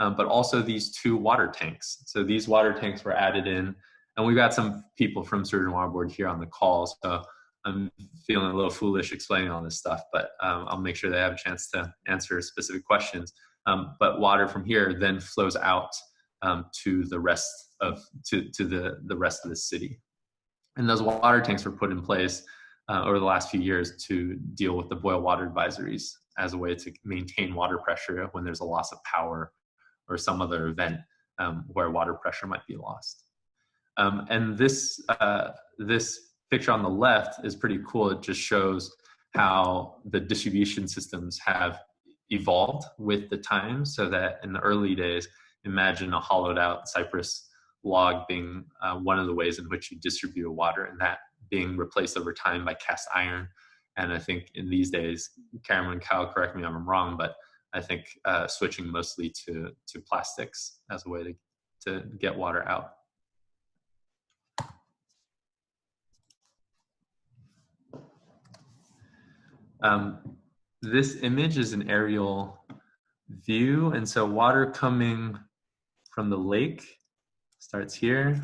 but also these 2 water tanks. So these water tanks were added in, and we've got some people from Sturgeon Water Board here on the call, so I'm feeling a little foolish explaining all this stuff, but I'll make sure they have a chance to answer specific questions. But water from here then flows out to the rest of the rest of the city. And those water tanks were put in place over the last few years to deal with the boil water advisories as a way to maintain water pressure when there's a loss of power or some other event where water pressure might be lost. And this picture on the left is pretty cool. It just shows how the distribution systems have evolved with the time, so that in the early days, imagine a hollowed out cypress log being one of the ways in which you distribute water, and that being replaced over time by cast iron. And I think in these days, Cameron and Kyle, correct me if I'm wrong, but I think switching mostly to plastics as a way to get water out. This image is an aerial view. And so water coming from the lake starts here,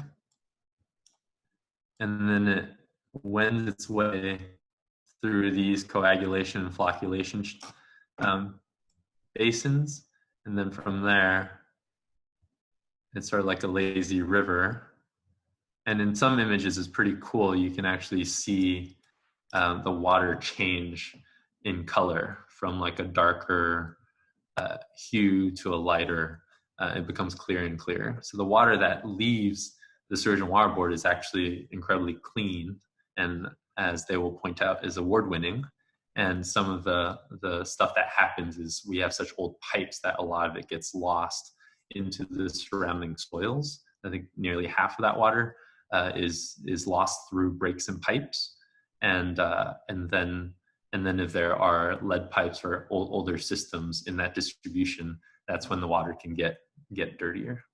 and then it wends its way through these coagulation and flocculation basins. And then from there, it's sort of like a lazy river. And in some images, it's pretty cool. You can actually see the water change in color from like a darker hue to a lighter. It becomes clearer and clearer. So the water that leaves the sewage and water board is actually incredibly clean, and as they will point out, is award-winning. And some of the stuff that happens is we have such old pipes that a lot of it gets lost into the surrounding soils. I think nearly half of that water is lost through breaks in pipes, and then if there are lead pipes or older systems in that distribution, that's when the water can get dirtier.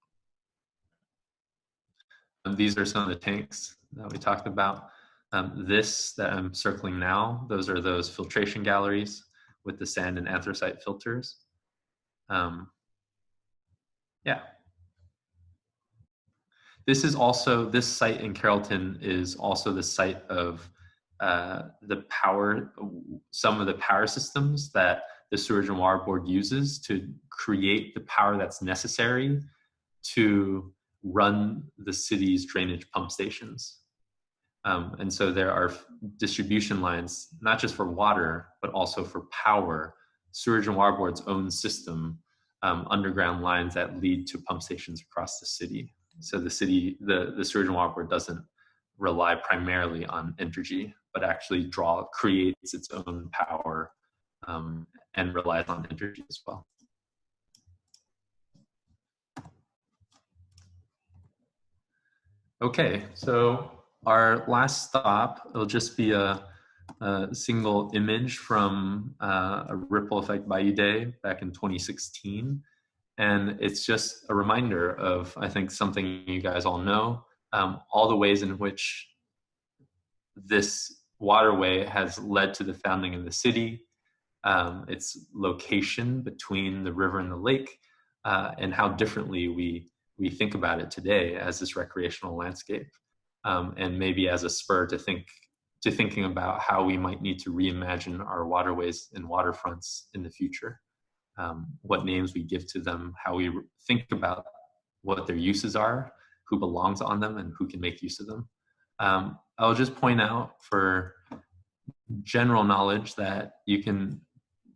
These are some of the tanks that we talked about. This that I'm circling now, those are those filtration galleries with the sand and anthracite filters. Yeah. This site in Carrollton is also the site of some of the power systems that the Sewage and Water Board uses to create the power that's necessary to run the city's drainage pump stations. And so there are distribution lines, not just for water, but also for power. Sewage and Water Board's own system, underground lines that lead to pump stations across the city. So the Sewage and Water Board doesn't rely primarily on Entergy, but actually creates its own power and relies on Entergy as well. Okay, so our last stop, it'll just be a single image from a Ripple Effect Bayou Day back in 2016. And it's just a reminder of, I think, something you guys all know, all the ways in which this waterway has led to the founding of the city, its location between the river and the lake, and how differently we think about it today as this recreational landscape, and maybe as a spur to thinking about how we might need to reimagine our waterways and waterfronts in the future. What names we give to them, how we think about what their uses are, who belongs on them, and who can make use of them. I'll just point out for general knowledge that you can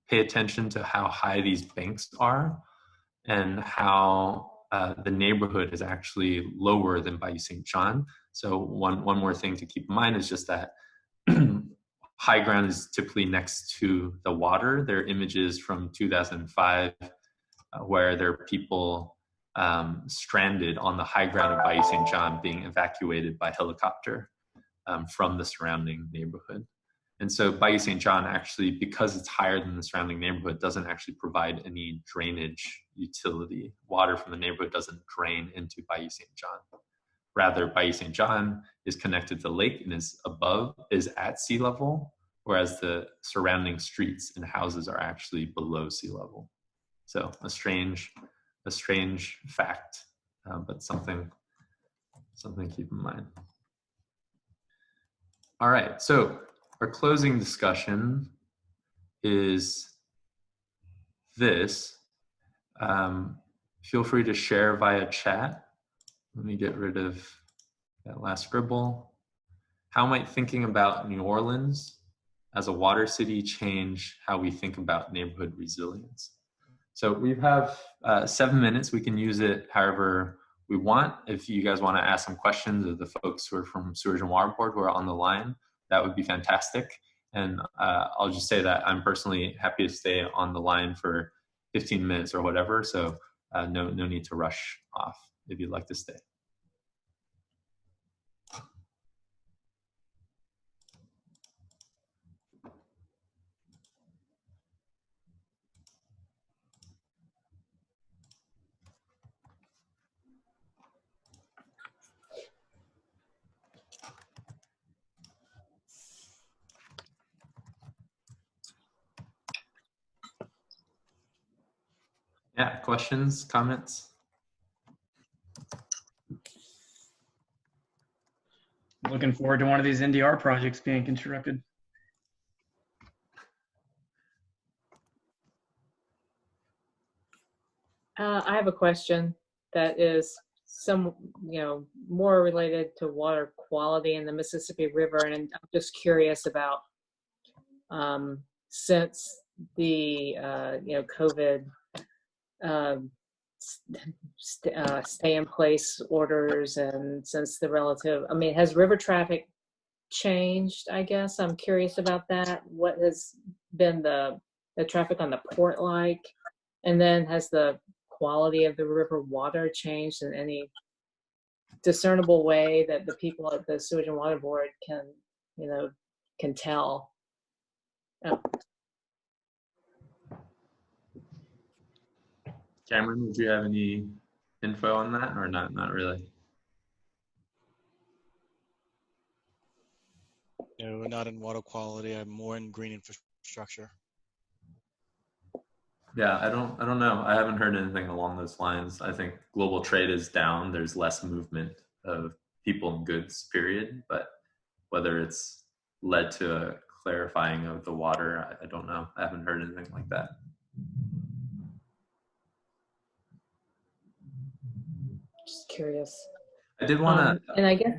pay attention to how high these banks are and how the neighborhood is actually lower than Bayou St. John. So one more thing to keep in mind is just that high ground is typically next to the water. There are images from 2005 where there are people stranded on the high ground of Bayou St. John being evacuated by helicopter from the surrounding neighborhood. And so Bayou St. John actually, because it's higher than the surrounding neighborhood, doesn't actually provide any drainage utility. Water from the neighborhood doesn't drain into Bayou St. John. Rather, Bayou St. John is connected to the lake and is at sea level, whereas the surrounding streets and houses are actually below sea level. So a strange fact, but something to keep in mind. All right, so our closing discussion is this. Feel free to share via chat. Let me get rid of that last scribble. How might thinking about New Orleans as a water city change how we think about neighborhood resilience? So we have 7 minutes. We can use it however we want. If you guys want to ask some questions of the folks who are from Sewage and Water Board who are on the line, that would be fantastic. And I'll just say that I'm personally happy to stay on the line for 15 minutes or whatever. So no need to rush off if you'd like to stay. Yeah, questions, comments? Looking forward to one of these NDR projects being constructed. I have a question that is more related to water quality in the Mississippi River, and I'm just curious about since the COVID stay in place orders, and since has river traffic changed? I guess I'm curious about that. What has been the traffic on the port like? And then has the quality of the river water changed in any discernible way that the people at the Sewage and Water Board can tell? Oh. Cameron, would you have any info on that, or not? Not really. No, not in water quality. I'm more in green infrastructure. Yeah, I don't know. I haven't heard anything along those lines. I think global trade is down. There's less movement of people and goods, period. But whether it's led to a clarifying of the water, I don't know. I haven't heard anything like that. Just curious. I did want to, and I guess,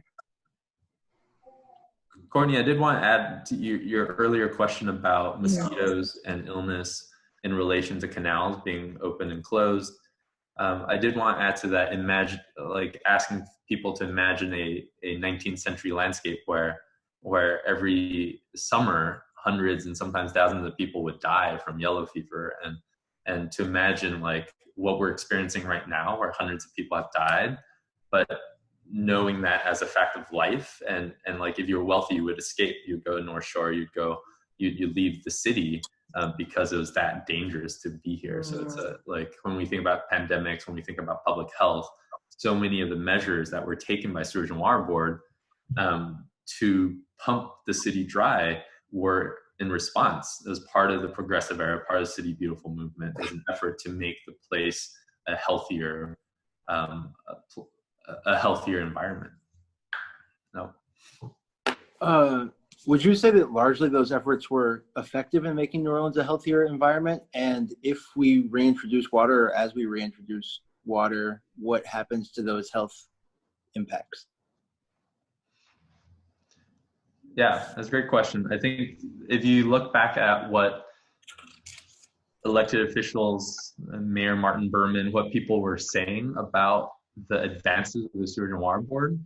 Courtney, I did want to add to your earlier question about mosquitoes and illness in relation to canals being open and closed. I did want to add to that, asking people to imagine a 19th century landscape where every summer hundreds and sometimes thousands of people would die from yellow fever, and to imagine like what we're experiencing right now where hundreds of people have died, but knowing that as a fact of life, and like if you were wealthy you would escape, you'd go North Shore, you'd leave the city because it was that dangerous to be here. So it's like when we think about pandemics, when we think about public health, so many of the measures that were taken by Sewage and Water Board to pump the city dry were in response. It was part of the progressive era, part of the City Beautiful movement, as an effort to make the place a healthier environment. No. Would you say that largely those efforts were effective in making New Orleans a healthier environment? And if we reintroduce water, or as we reintroduce water, what happens to those health impacts? Yeah, that's a great question. I think if you look back at what elected officials, Mayor Martin Berman, what people were saying about the advances of the Sewage and Water Board,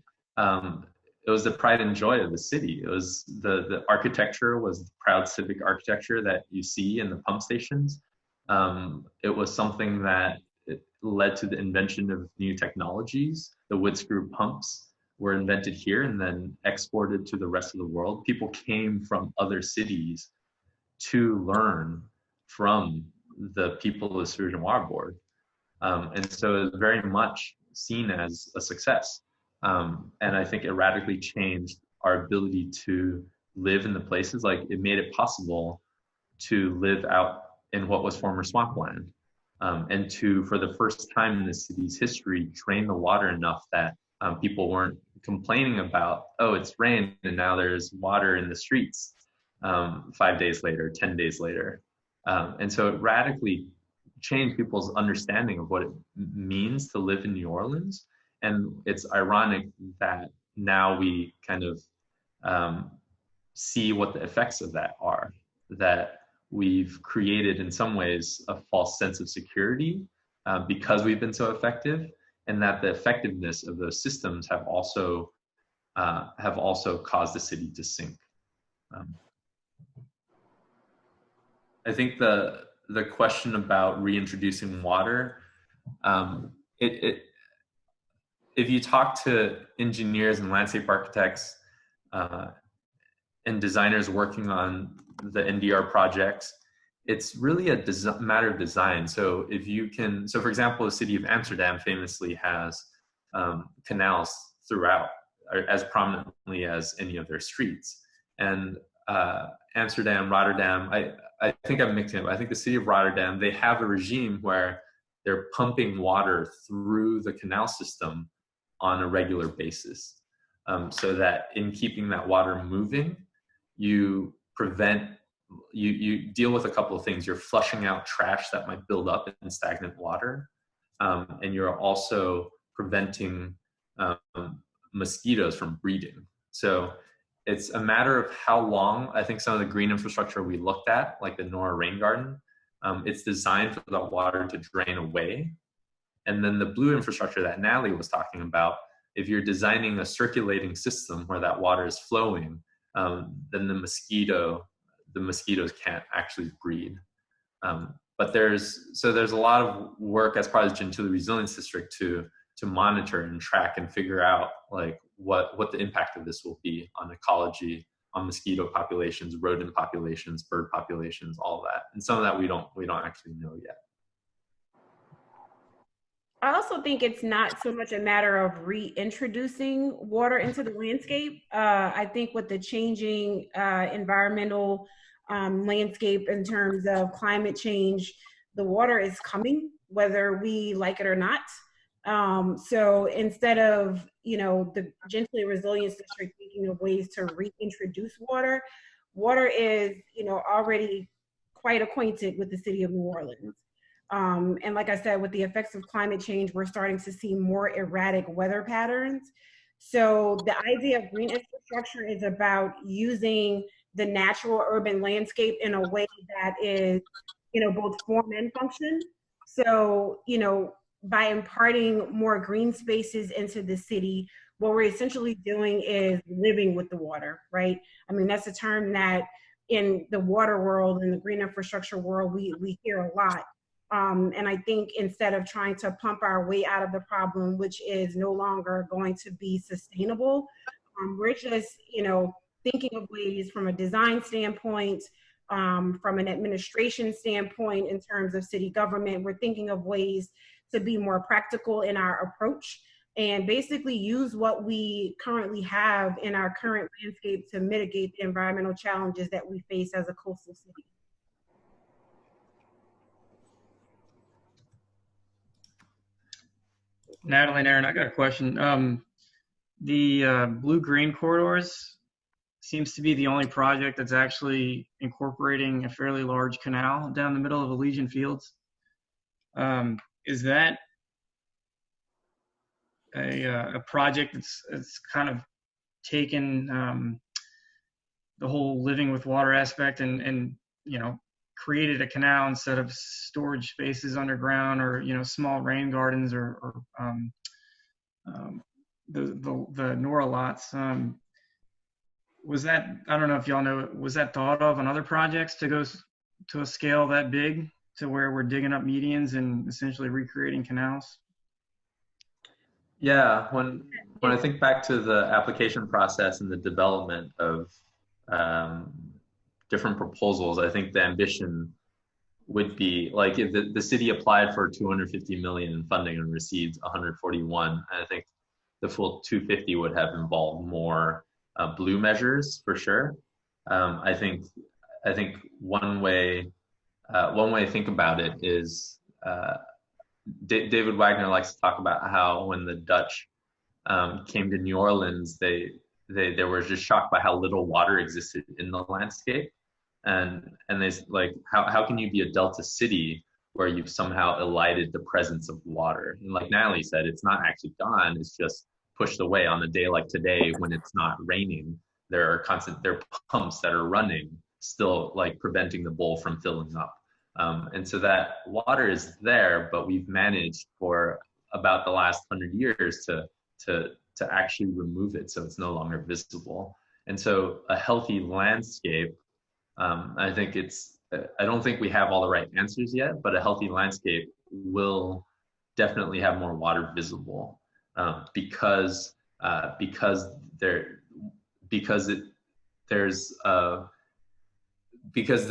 it was the pride and joy of the city. It was the architecture was the proud civic architecture that you see in the pump stations. It was something that it led to the invention of new technologies. The wood screw pumps were invented here and then exported to the rest of the world. People came from other cities to learn from the people of the Sewage and Water Board. And so it was very much seen as a success. And I think it radically changed our ability to live in the places. Like it made it possible to live out in what was former swampland, and to, for the first time in the city's history, drain the water enough that people weren't complaining about, oh, it's rained and now there's water in the streets 5 days later, 10 days later. And so it radically changed people's understanding of what it means to live in New Orleans. And it's ironic that now we kind of see what the effects of that are, that we've created in some ways a false sense of security because we've been so effective, and that the effectiveness of those systems have also caused the city to sink. I think the question about reintroducing water, if you talk to engineers and landscape architects and designers working on the NDR projects, it's really a matter of design. So if you can, so for example, the city of Amsterdam famously has canals throughout, as prominently as any of their streets. And Amsterdam, Rotterdam, I think I'm mixing up. I think the city of Rotterdam, they have a regime where they're pumping water through the canal system on a regular basis, so that in keeping that water moving, you deal with a couple of things. You're flushing out trash that might build up in stagnant water, and you're also preventing mosquitoes from breeding. So it's a matter of how long. I think some of the green infrastructure we looked at, like the Nora Rain Garden, it's designed for the water to drain away. And then the blue infrastructure that Natalie was talking about, if you're designing a circulating system where that water is flowing, then the mosquitoes can't actually breed. But there's a lot of work as part of the Gentilly Resilience District to monitor and track and figure out like what the impact of this will be on ecology, on mosquito populations, rodent populations, bird populations, all of that. And some of that we don't actually know yet. I also think it's not so much a matter of reintroducing water into the landscape. I think with the changing environmental landscape in terms of climate change, the water is coming, whether we like it or not. So instead of, the Gentilly Resilience District thinking of ways to reintroduce water, water is, already quite acquainted with the city of New Orleans. And like I said, with the effects of climate change, we're starting to see more erratic weather patterns. So the idea of green infrastructure is about using the natural urban landscape in a way that is, both form and function. So, by imparting more green spaces into the city, what we're essentially doing is living with the water, right? I mean, that's a term that in the water world, in the green infrastructure world, we hear a lot. And I think instead of trying to pump our way out of the problem, which is no longer going to be sustainable, we're just, thinking of ways from a design standpoint, from an administration standpoint, in terms of city government, we're thinking of ways to be more practical in our approach and basically use what we currently have in our current landscape to mitigate the environmental challenges that we face as a coastal city. Natalie and Aaron, I got a question. The blue-green corridors seems to be the only project that's actually incorporating a fairly large canal down the middle of Elysian Fields. Is that a project that's kind of taken the whole living with water aspect and created a canal instead of storage spaces underground, or small rain gardens, or the Nora lots? Was that, I don't know if y'all know, was that thought of on other projects to go to a scale that big, to where we're digging up medians and essentially recreating canals? Yeah, when I think back to the application process and the development of different proposals, I think the ambition would be like if the city applied for 250 million in funding and received 141, and I think the full 250 would have involved more blue measures for sure. I think one way to think about it is David Wagner likes to talk about how when the Dutch came to New Orleans, they were just shocked by how little water existed in the landscape, and they like how can you be a delta city where you've somehow elided the presence of water? And like Natalie said, it's not actually gone; it's just pushed away. On a day like today when it's not raining, there are pumps that are running still, like preventing the bowl from filling up. And so that water is there, but we've managed for about the last 100 years to actually remove it so it's no longer visible. And so a healthy landscape, I don't think we have all the right answers yet, but a healthy landscape will definitely have more water visible because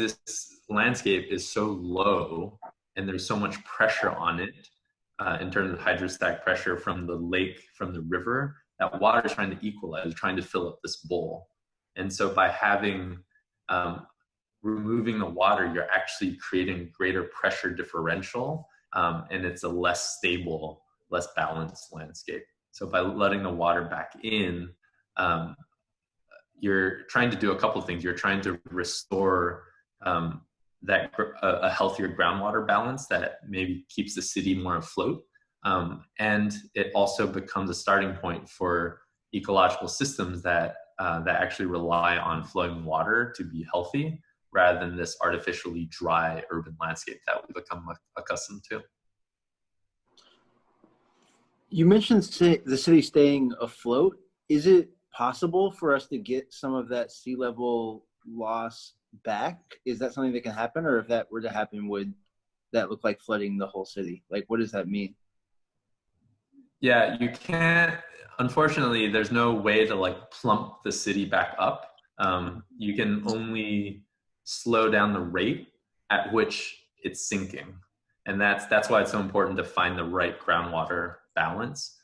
this landscape is so low and there's so much pressure on it in terms of hydrostatic pressure from the lake, from the river, that water is trying to equalize, trying to fill up this bowl. And so by removing the water, you're actually creating greater pressure differential and it's a less stable, less balanced landscape. So by letting the water back in, you're trying to do a couple of things. You're trying to restore a healthier groundwater balance that maybe keeps the city more afloat. And it also becomes a starting point for ecological systems that actually rely on flowing water to be healthy, rather than this artificially dry urban landscape that we've become accustomed to. You mentioned the city staying afloat. Is it possible for us to get some of that sea level loss back? Is that something that can happen? Or if that were to happen, would that look like flooding the whole city? Like, what does that mean? Yeah, you can't, unfortunately, there's no way to like plump the city back up. You can only slow down the rate at which it's sinking. And that's why it's so important to find the right groundwater balance.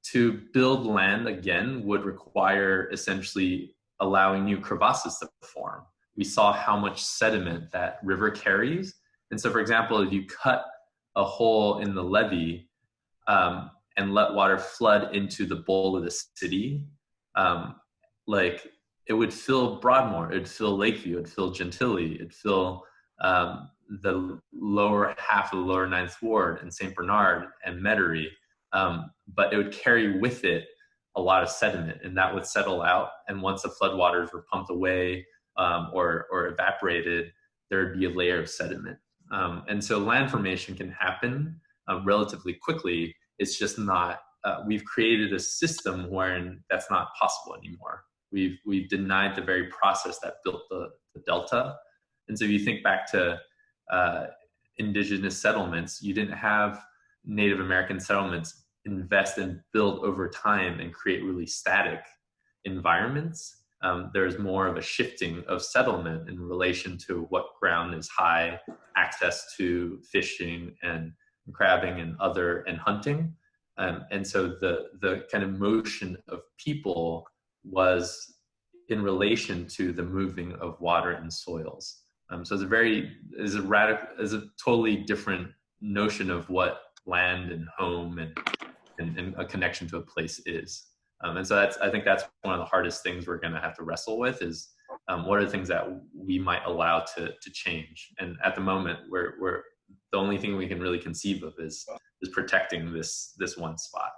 To build land again would require essentially allowing new crevasses to form. We saw how much sediment that river carries. And so, for example, if you cut a hole in the levee, and let water flood into the bowl of the city, like it would fill Broadmoor, it'd fill Lakeview, it'd fill Gentilly, it'd fill the lower half of the lower Ninth Ward and St. Bernard and Metairie, but it would carry with it a lot of sediment, and that would settle out. And once the floodwaters were pumped away or evaporated, there would be a layer of sediment. And so land formation can happen relatively quickly. It's just not, we've created a system wherein that's not possible anymore. We've denied the very process that built the delta. And so if you think back to indigenous settlements, you didn't have Native American settlements invest and build over time and create really static environments. There's more of a shifting of settlement in relation to what ground is high, access to fishing and crabbing and hunting. And so the kind of motion of people was in relation to the moving of water and soils. So it's a totally different notion of what land and home and a connection to a place is. And so I think that's one of the hardest things we're going to have to wrestle with is what are the things that we might allow to change. And at the moment, we're the only thing we can really conceive of is protecting this one spot.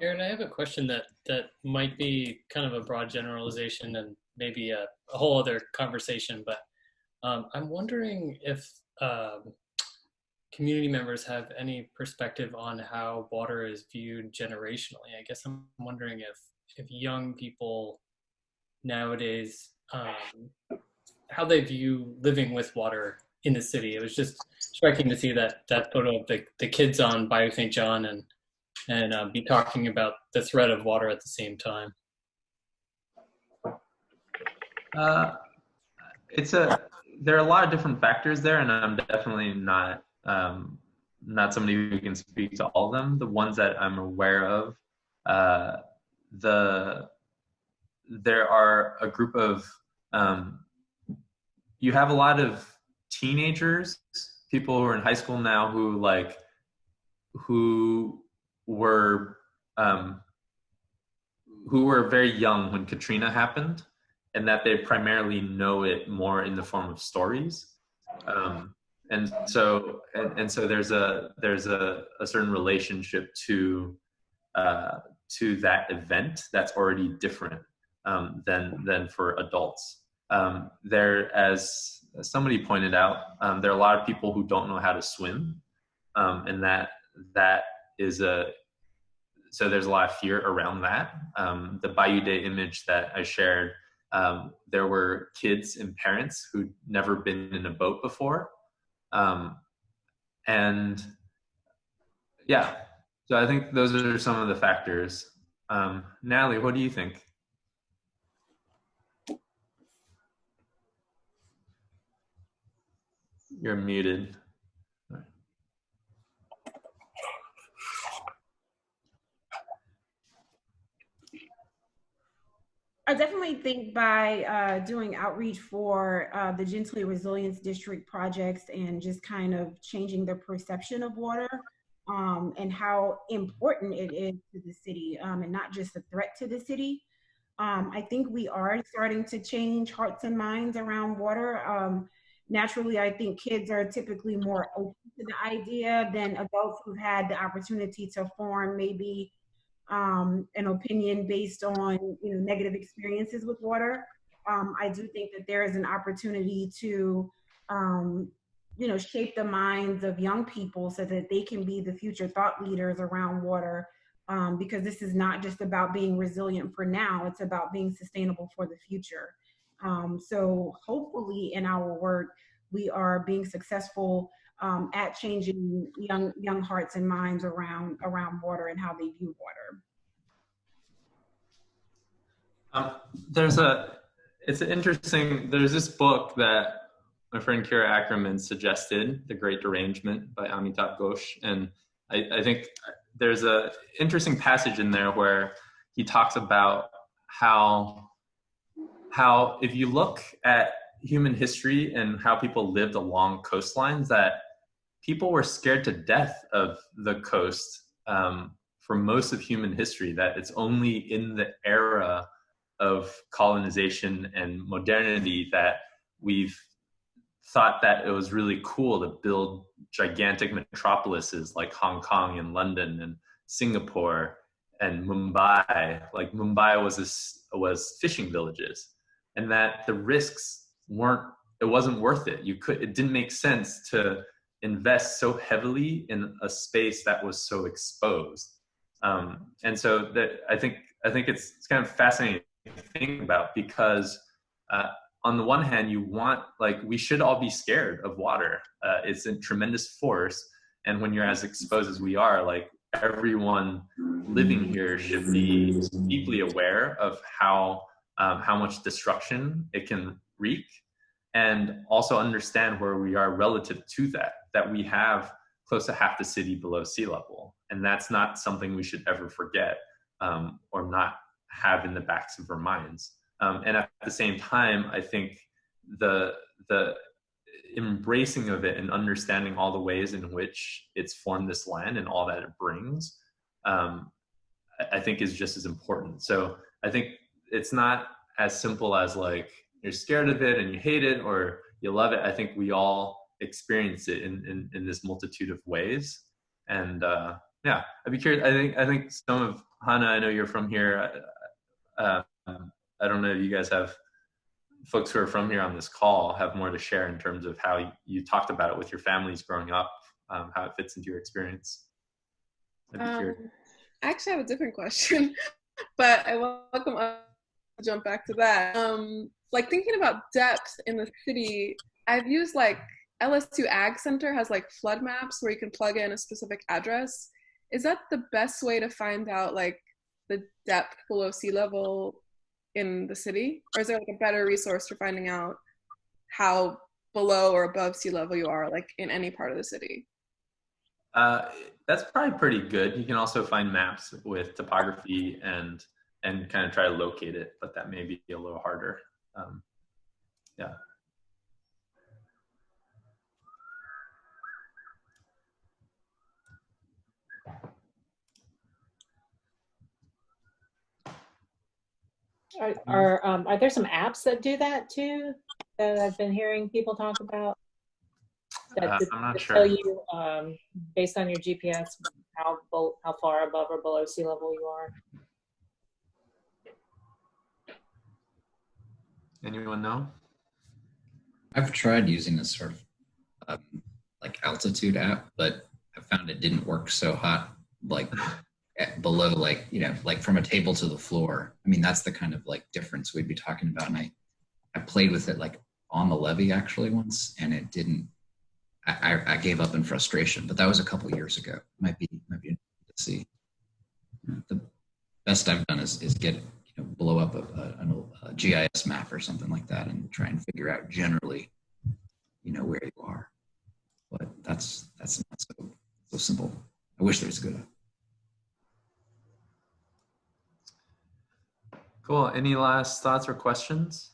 Aaron, I have a question that might be kind of a broad generalization and maybe a whole other conversation, but I'm wondering if community members have any perspective on how water is viewed generationally. I guess I'm wondering if young people nowadays, how they view living with water in the city. It was just striking to see that photo of the kids on Bayou St. John and be talking about the threat of water at the same time. There are a lot of different factors there, and I'm definitely not somebody who can speak to all of them. The ones that I'm aware of, there are a group of you have a lot of teenagers, people who are in high school now who were very young when Katrina happened, and that they primarily know it more in the form of stories. And so there's a certain relationship to that event that's already different than for adults. There, as somebody pointed out, there are a lot of people who don't know how to swim, and that is so there's a lot of fear around that. The Bayou Day image that I shared, there were kids and parents who'd never been in a boat before. And yeah, so I think those are some of the factors. Natalie, what do you think? You're muted. I definitely think by doing outreach for the Gently Resilience District projects and just kind of changing the perception of water and how important it is to the city and not just a threat to the city. I think we are starting to change hearts and minds around water. Naturally, I think kids are typically more open to the idea than adults who've had the opportunity to form maybe an opinion based on negative experiences with water. I do think that there is an opportunity to shape the minds of young people so that they can be the future thought leaders around water. Because this is not just about being resilient for now; it's about being sustainable for the future. So hopefully, in our work, we are being successful at changing young hearts and minds around water and how they view water. There's this book that my friend Kira Ackerman suggested, The Great Derangement by Amitabh Ghosh. And I think there's a interesting passage in there where he talks about how if you look at human history and how people lived along coastlines, that people were scared to death of the coast for most of human history, that it's only in the era of colonization and modernity that we've thought that it was really cool to build gigantic metropolises like Hong Kong and London and Singapore and Mumbai. Like Mumbai was fishing villages, and that the risks wasn't worth it. It didn't make sense to invest so heavily in a space that was so exposed. And so that I think it's kind of fascinating to think about, because on the one hand, we should all be scared of water. It's a tremendous force. And when you're as exposed as we are, like everyone living here should be deeply aware of how much destruction it can wreak, and also understand where we are relative to that we have close to half the city below sea level. And that's not something we should ever forget or not have in the backs of our minds. And at the same time, I think the embracing of it and understanding all the ways in which it's formed this land and all that it brings, I think is just as important. So I think it's not as simple as like you're scared of it and you hate it or you love it. I think we all experience it in this multitude of ways. And yeah, I'd be curious. I think some of Hannah, I know you're from here. I don't know if you guys have folks who are from here on this call have more to share in terms of how you talked about it with your families growing up, how it fits into your experience. I'd be curious. I actually have a different question, but I welcome us to jump back to that. Like thinking about depth in the city, I've used like LS2 Ag Center has like flood maps where you can plug in a specific address. Is that the best way to find out like the depth below sea level in the city? Or is there like a better resource for finding out how below or above sea level you are like in any part of the city? That's probably pretty good. You can also find maps with topography and kind of try to locate it, but that may be a little harder. Yeah. Are there some apps that do that too, that I've been hearing people talk about? That I'm not sure. Tell you based on your GPS how far above or below sea level you are. Anyone know? I've tried using this sort of like altitude app, but I found it didn't work so hot, like below, like, you know, like from a table to the floor. I mean, that's the kind of like difference we'd be talking about. And I played with it like on the levee actually once, and it didn't. I gave up in frustration, but that was a couple years ago. Might be interesting to see. The best I've done is get, blow up a GIS map or something like that and try and figure out generally, where you are. But that's not so simple. I wish there was a good. Cool. Any last thoughts or questions?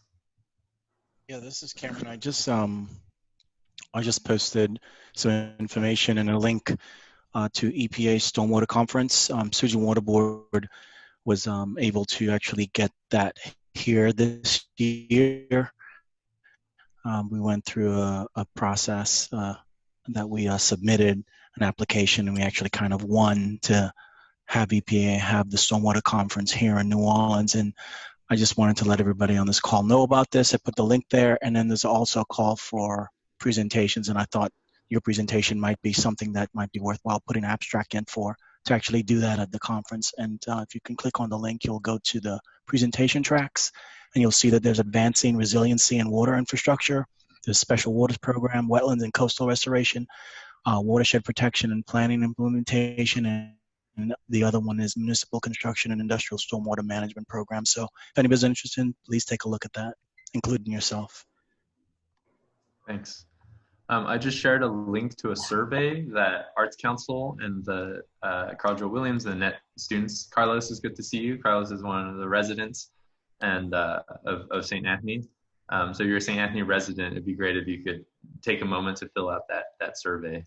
Yeah, this is Cameron. I just posted some information and a link to EPA Stormwater Conference. Surgeon Water Board was able to actually get that here this year. We went through a process that we submitted an application, and we actually kind of won to have EPA have the Stormwater Conference here in New Orleans. And I just wanted to let everybody on this call know about this. I put the link there, and then there's also a call for presentations, and I thought your presentation might be something that might be worthwhile putting an abstract in for, to actually do that at the conference. And if you can click on the link, you'll go to the presentation tracks, and you'll see that there's advancing resiliency and water infrastructure, there's special waters program, wetlands and coastal restoration, watershed protection and planning implementation, and the other one is municipal construction and industrial stormwater management program. So if anybody's interested, please take a look at that, including yourself. Thanks. I just shared a link to a survey that Arts Council and the Carl Joe Williams and Net students. Carlos, is good to see you. Carlos is one of the residents and of St. Anthony. So you're a St. Anthony resident. It'd be great if you could take a moment to fill out that survey.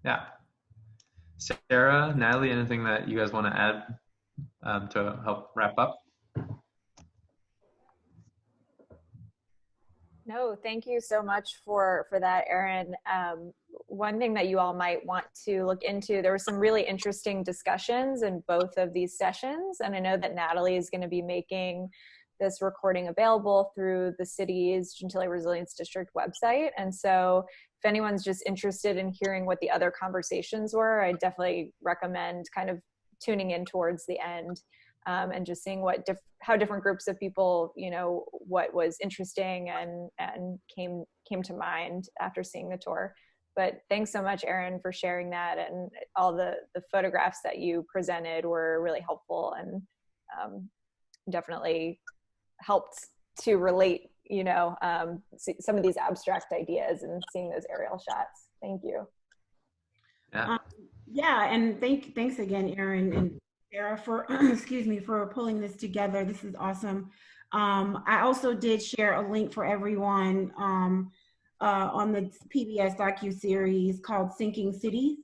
Yeah. Sarah, Natalie, anything that you guys want to add to help wrap up? No, thank you so much for that, Aaron. One thing that you all might want to look into, there were some really interesting discussions in both of these sessions, and I know that Natalie is going to be making this recording available through the city's Gentilly Resilience District website. And so if anyone's just interested in hearing what the other conversations were, I definitely recommend kind of tuning in towards the end. And just seeing how different groups of people, what was interesting and came to mind after seeing the tour. But thanks so much, Aaron, for sharing that, and all the photographs that you presented were really helpful and definitely helped to relate, some of these abstract ideas and seeing those aerial shots. Thank you. Yeah, and thanks again, Aaron and Sarah, for for pulling this together. This is awesome. I also did share a link for everyone on the PBS docuseries called Sinking Cities.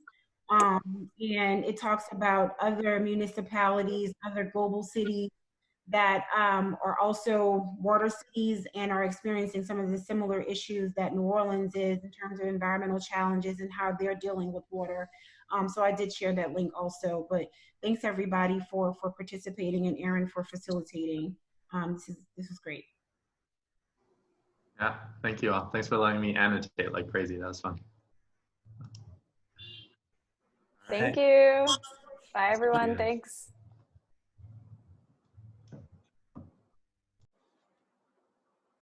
And it talks about other municipalities, other global cities that are also water cities and are experiencing some of the similar issues that New Orleans is in terms of environmental challenges and how they're dealing with water. So I did share that link also, but thanks everybody for participating, and Aaron for facilitating. This is great. Yeah, thank you all. Thanks for letting me annotate like crazy. That was fun. Thank you. Bye everyone. Thanks.